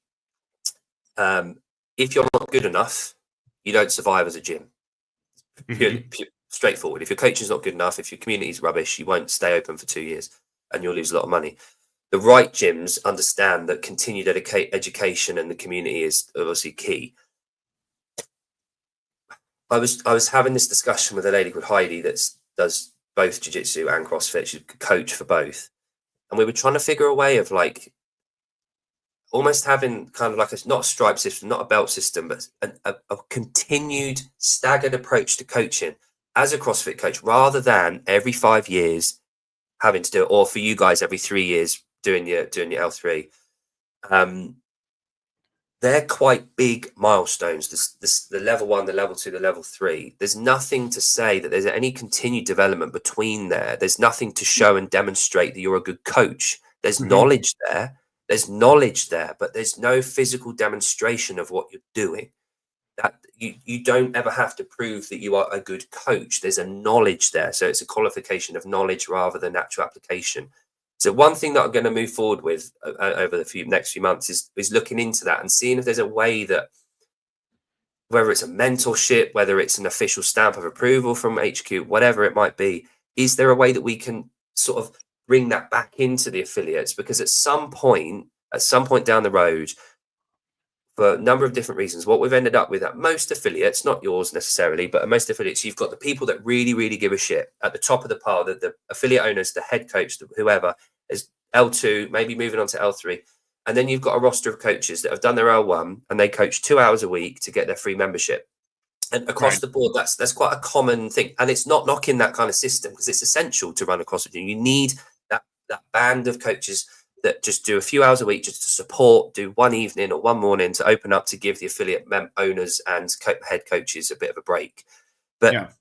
if you're not good enough, you don't survive as a gym. Pure, straightforward. If your coach is not good enough, if your community is rubbish, you won't stay open for 2 years and you'll lose a lot of money. The right gyms understand that continued education and the community is obviously key. I was having this discussion with a lady called Heidi that does both jiu-jitsu and CrossFit. She's a coach for both. And we were trying to figure a way of like almost having kind of like not a stripe system, not a belt system, but a continued staggered approach to coaching as a CrossFit coach, rather than every 5 years having to do it, or for you guys every 3 years doing your L3. They're quite big milestones. The level 1, the level 2, the level 3. There's nothing to say that there's any continued development between there. There's nothing to show and demonstrate that you're a good coach. There's knowledge there. There's knowledge there, but there's no physical demonstration of what you're doing. That you don't ever have to prove that you are a good coach. There's a knowledge there. So it's a qualification of knowledge rather than actual application. So one thing that I'm going to move forward with over the next few months is looking into that and seeing if there's a way that, whether it's a mentorship, whether it's an official stamp of approval from HQ, whatever it might be, is there a way that we can sort of bring that back into the affiliates? Because at some point down the road, for a number of different reasons, what we've ended up with at most affiliates, not yours necessarily, but at most affiliates, you've got the people that really, really give a shit at the top of the pile, the affiliate owners, the head coach, whoever is L2, maybe moving on to L3. And then you've got a roster of coaches that have done their L1 and they coach 2 hours a week to get their free membership. And across the board, that's quite a common thing. And it's not knocking that kind of system, because it's essential to run a CrossFit gym. You need that band of coaches that just do a few hours a week just to support, do one evening or one morning to open up, to give the affiliate owners and head coaches a bit of a break. But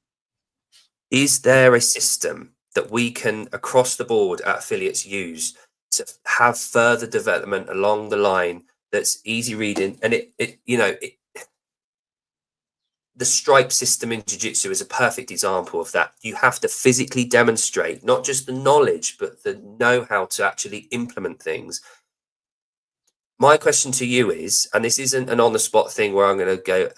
is there a system that we can, across the board at affiliates, use to have further development along the line that's easy reading? And the stripe system in jiu-jitsu is a perfect example of that. You have to physically demonstrate not just the knowledge, but the know-how to actually implement things. My question to you is, and this isn't an on-the-spot thing where I'm going to go,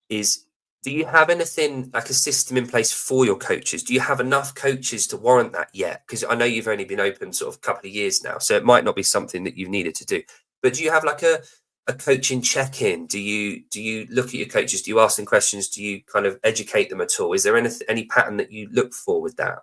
is do you have anything like a system in place for your coaches? Do you have enough coaches to warrant that yet? Because I know you've only been open sort of a couple of years now, so it might not be something that you've needed to do. But do you have like a coaching check-in? Do you look at your coaches? Do you ask them questions? Do you kind of educate them at all? Is there any pattern that you look for with that?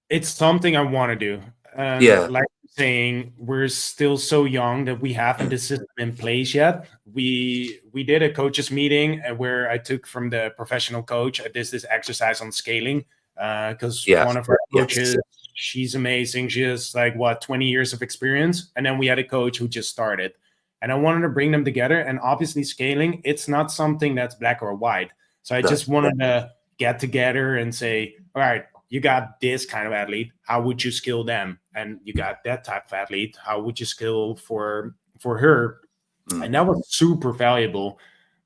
It's something I want to do. Like you're saying, we're still so young that we haven't the system in place yet. We did a coaches meeting where I took from the professional coach. I did this exercise on scaling because one of our coaches, she's amazing. She has 20 years of experience. And then we had a coach who just started. And I wanted to bring them together. And obviously scaling, it's not something that's black or white. So I just wanted to get together and say, all right, you got this kind of athlete, how would you skill them? And you got that type of athlete, how would you skill for her? And that was super valuable.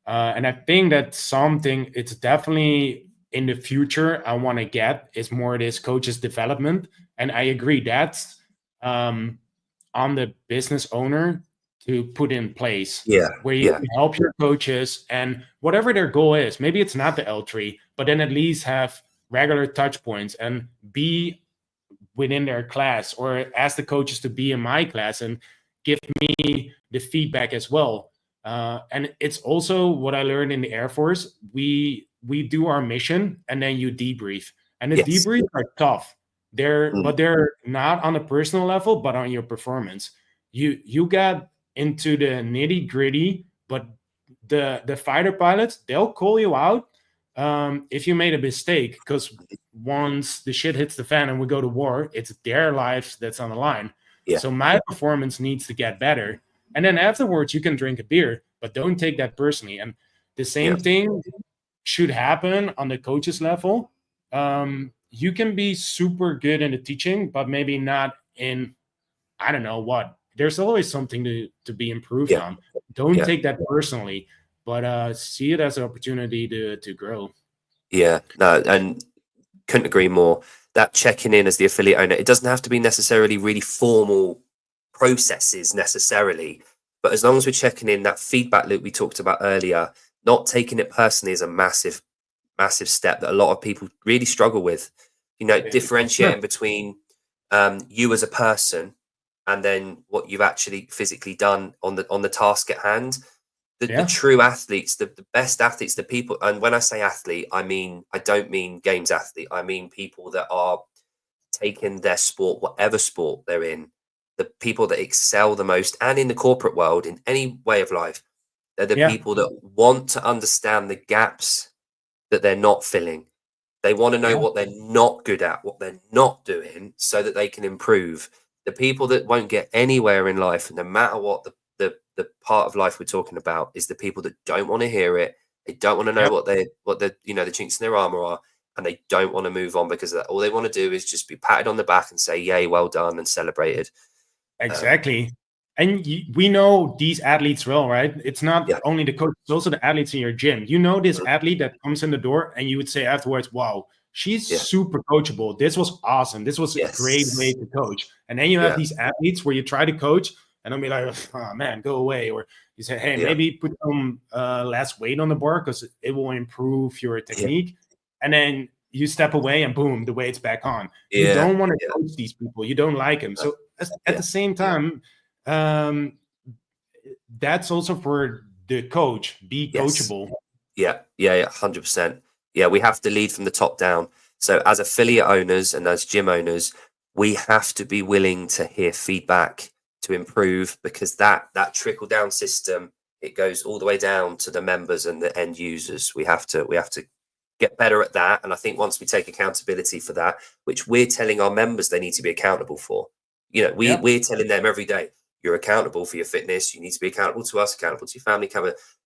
And I think that's something, it's definitely in the future I want to get, is more this coaches development. And I agree, that's on the business owner to put in place, where you can help your coaches and whatever their goal is. Maybe it's not the L3, but then at least have regular touch points and be within their class, or ask the coaches to be in my class and give me the feedback as well. And it's also what I learned in the Air Force. We do our mission and then you debrief, and the debriefs are tough. But they're not on a personal level, but on your performance. You got into the nitty gritty, but the fighter pilots, they'll call you out if you made a mistake, because once the shit hits the fan and we go to war, it's their lives that's on the line. So my performance needs to get better. And then afterwards you can drink a beer, but don't take that personally. And the same thing should happen on the coaches level. You can be super good in the teaching, but maybe not in, I don't know what. There's always something to be improved on. Don't take that personally, but see it as an opportunity to grow. Yeah, no, and couldn't agree more. That checking in as the affiliate owner, it doesn't have to be necessarily really formal processes necessarily, but as long as we're checking in, that feedback loop we talked about earlier, not taking it personally is a massive step that a lot of people really struggle with. Differentiating between you as a person and then what you've actually physically done on the task at hand. The true athletes, the best athletes, the people, and when I say athlete, I don't mean games athlete. I mean people that are taking their sport, whatever sport they're in, the people that excel the most, and in the corporate world, in any way of life, they're the people that want to understand the gaps that they're not filling. They want to know what they're not good at, what they're not doing, so that they can improve. The people that won't get anywhere in life, no matter what the part of life we're talking about, is the people that don't want to hear it. They don't want to know what the chinks in their armor are, and they don't want to move on because of that. All they want to do is just be patted on the back and say, "Yay, well done," and celebrated. Exactly. And we know these athletes well, right? It's not only the coach, it's also the athletes in your gym. You know this athlete that comes in the door and you would say afterwards, wow, she's super coachable. This was awesome. This was a great way to coach. And then you have these athletes where you try to coach and they'll be like, oh, man, go away. Or you say, hey, maybe put some less weight on the bar because it will improve your technique. And then you step away and boom, the weight's back on. You don't want to coach these people. You don't like them. So at the same time, that's also for the coach. Be coachable. 100%. We have to lead from the top down. So as affiliate owners and as gym owners, we have to be willing to hear feedback to improve, because that trickle down system, it goes all the way down to the members and the end users. We have to get better at that. And I think once we take accountability for that, which we're telling our members they need to be accountable for, we're telling them every day, you're accountable for your fitness. You need to be accountable to us, accountable to your family.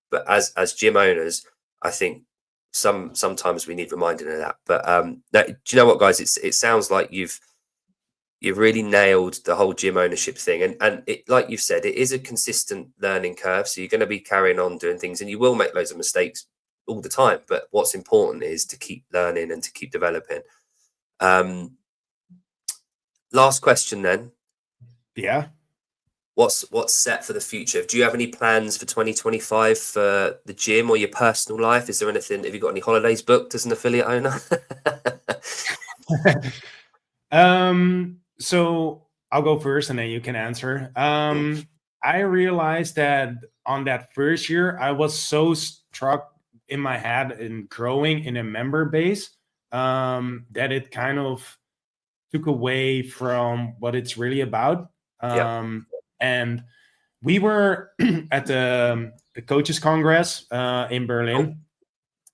But as gym owners, I think sometimes we need reminding of that. But do you know what, guys? It sounds like you've really nailed the whole gym ownership thing. And it, like you've said, it is a consistent learning curve. So you're going to be carrying on doing things, and you will make loads of mistakes all the time. But what's important is to keep learning and to keep developing. Last question then. Yeah. What's set for the future? Do you have any plans for 2025 for the gym or your personal life? Is there anything? Have you got any holidays booked as an affiliate owner? So I'll go first and then you can answer. I realized that on that first year, I was so struck in my head in growing in a member base that it kind of took away from what it's really about. And we were at the Coaches Congress in Berlin.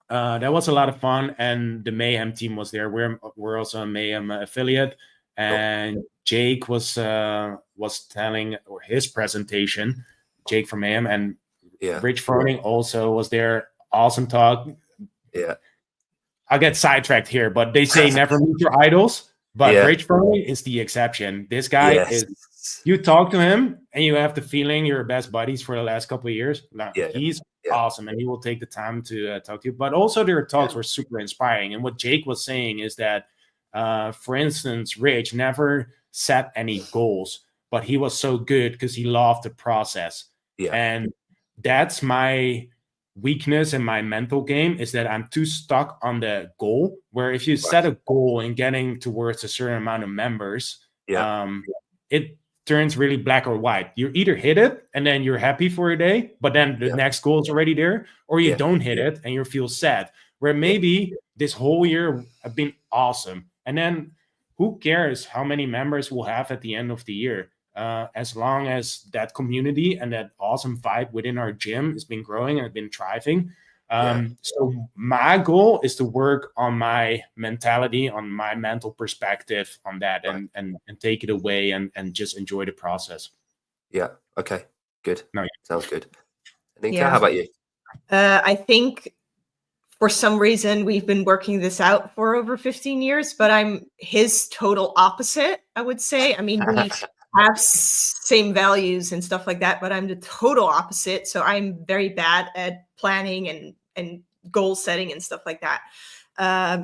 That was a lot of fun, and the Mayhem team was there. We're also a Mayhem affiliate, and Jake was telling his presentation. Jake from Mayhem, and Rich Froning also was there. Awesome talk. I'll get sidetracked here, but they say never meet your idols. But Rich Froning is the exception. This guy is. You talk to him and you have the feeling you're best buddies for the last couple of years. He's awesome, and he will take the time to talk to you. But also their talks were super inspiring. And what Jake was saying is that, for instance, Rich never set any goals, but he was so good because he loved the process. And that's my weakness in my mental game, is that I'm too stuck on the goal, where if you set a goal in getting towards a certain amount of members, it turns really black or white. You either hit it and then you're happy for a day, but then the next goal is already there, or you don't hit it and you feel sad. Where maybe this whole year have been awesome, and then who cares how many members we'll have at the end of the year, as long as that community and that awesome vibe within our gym has been growing and been thriving. So my goal is to work on my mentality, on my mental perspective on that, and take it away and just enjoy the process. Okay, good. Sounds good. Nienke, how about you? I think for some reason we've been working this out for over 15 years, but I'm his total opposite, I would say. I mean, we have same values and stuff like that, but I'm the total opposite. So I'm very bad at planning and goal setting and stuff like that.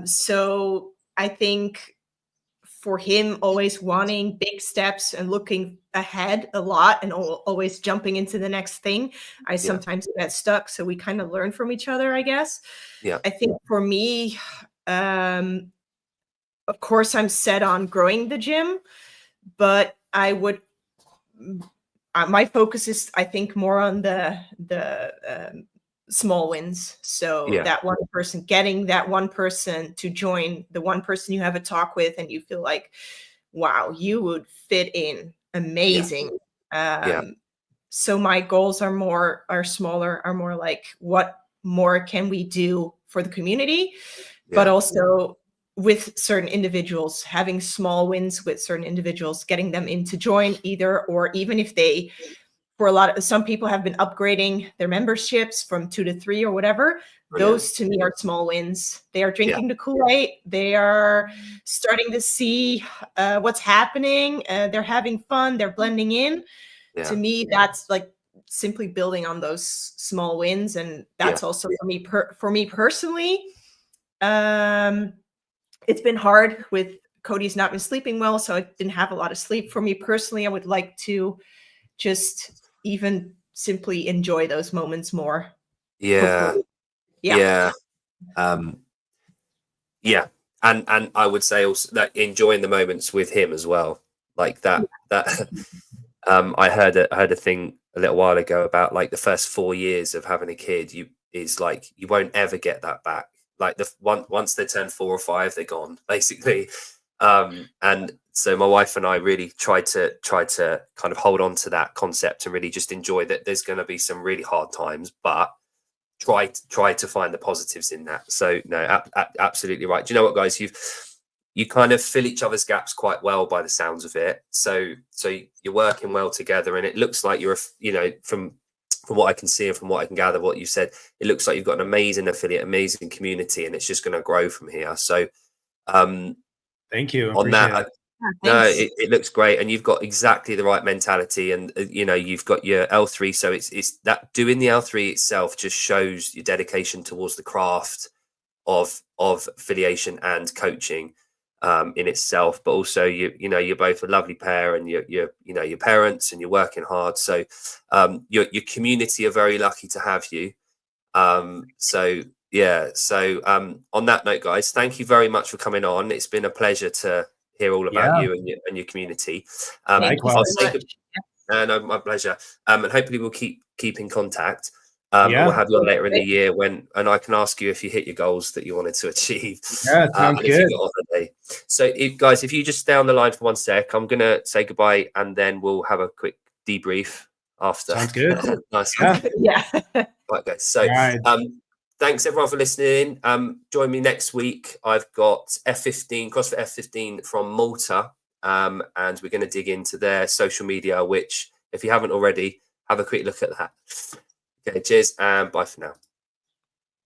So I think for him always wanting big steps and looking ahead a lot and always jumping into the next thing, I sometimes get stuck. So we kind of learn from each other, I guess. Yeah. I think for me, of course, I'm set on growing the gym, but I would, my focus is, I think, more on the small wins. So that one person, getting that one person to join, the one person you have a talk with and you feel like, wow, you would fit in amazing. So my goals are smaller, are more like, what more can we do for the community? But also with certain individuals, having small wins with certain individuals, getting them in to join either, or even if they, for some people have been upgrading their memberships from 2 to 3 or whatever. Brilliant. Those to me are small wins. They are drinking the Kool-Aid. They are starting to see what's happening. They're having fun. They're blending in. To me, that's like simply building on those small wins. And that's also for me personally. It's been hard with Cody's not been sleeping well, so I didn't have a lot of sleep. For me personally, I would like to just even simply enjoy those moments more. And I would say also that enjoying the moments with him as well, like that I heard a thing a little while ago about like the first 4 years of having a kid, you won't ever get that back. Like once they turn 4 or 5, they're gone basically. And so my wife and I really tried to kind of hold on to that concept and really just enjoy that there's going to be some really hard times, but try to find the positives in that. So no, absolutely right. Do you know what, guys? You kind of fill each other's gaps quite well by the sounds of it. So you're working well together, and it looks like you're, from what I can see and from what I can gather, what you said, it looks like you've got an amazing affiliate, amazing community, and it's just going to grow from here. So, thank you. On that, it looks great, and you've got exactly the right mentality, and you've got your L3. So it's that doing the L3 itself just shows your dedication towards the craft of affiliation and coaching in itself, but also you're both a lovely pair, and you're parents, and you're working hard. So your community are very lucky to have you. So on that note, guys, thank you very much for coming on. It's been a pleasure to hear all about you and your community. Thank you so much. No, my pleasure. And hopefully we'll keep in contact. We'll have you on later in the year and I can ask you if you hit your goals that you wanted to achieve. Sounds good. So guys, if you just stay on the line for 1 sec, I'm gonna say goodbye and then we'll have a quick debrief after. Sounds good. Nice. Yeah. Right, guys. So thanks everyone for listening. Join me next week. I've got F15, CrossFit F15 from Malta. And we're going to dig into their social media, which if you haven't already, have a quick look at that. Okay, cheers and bye for now.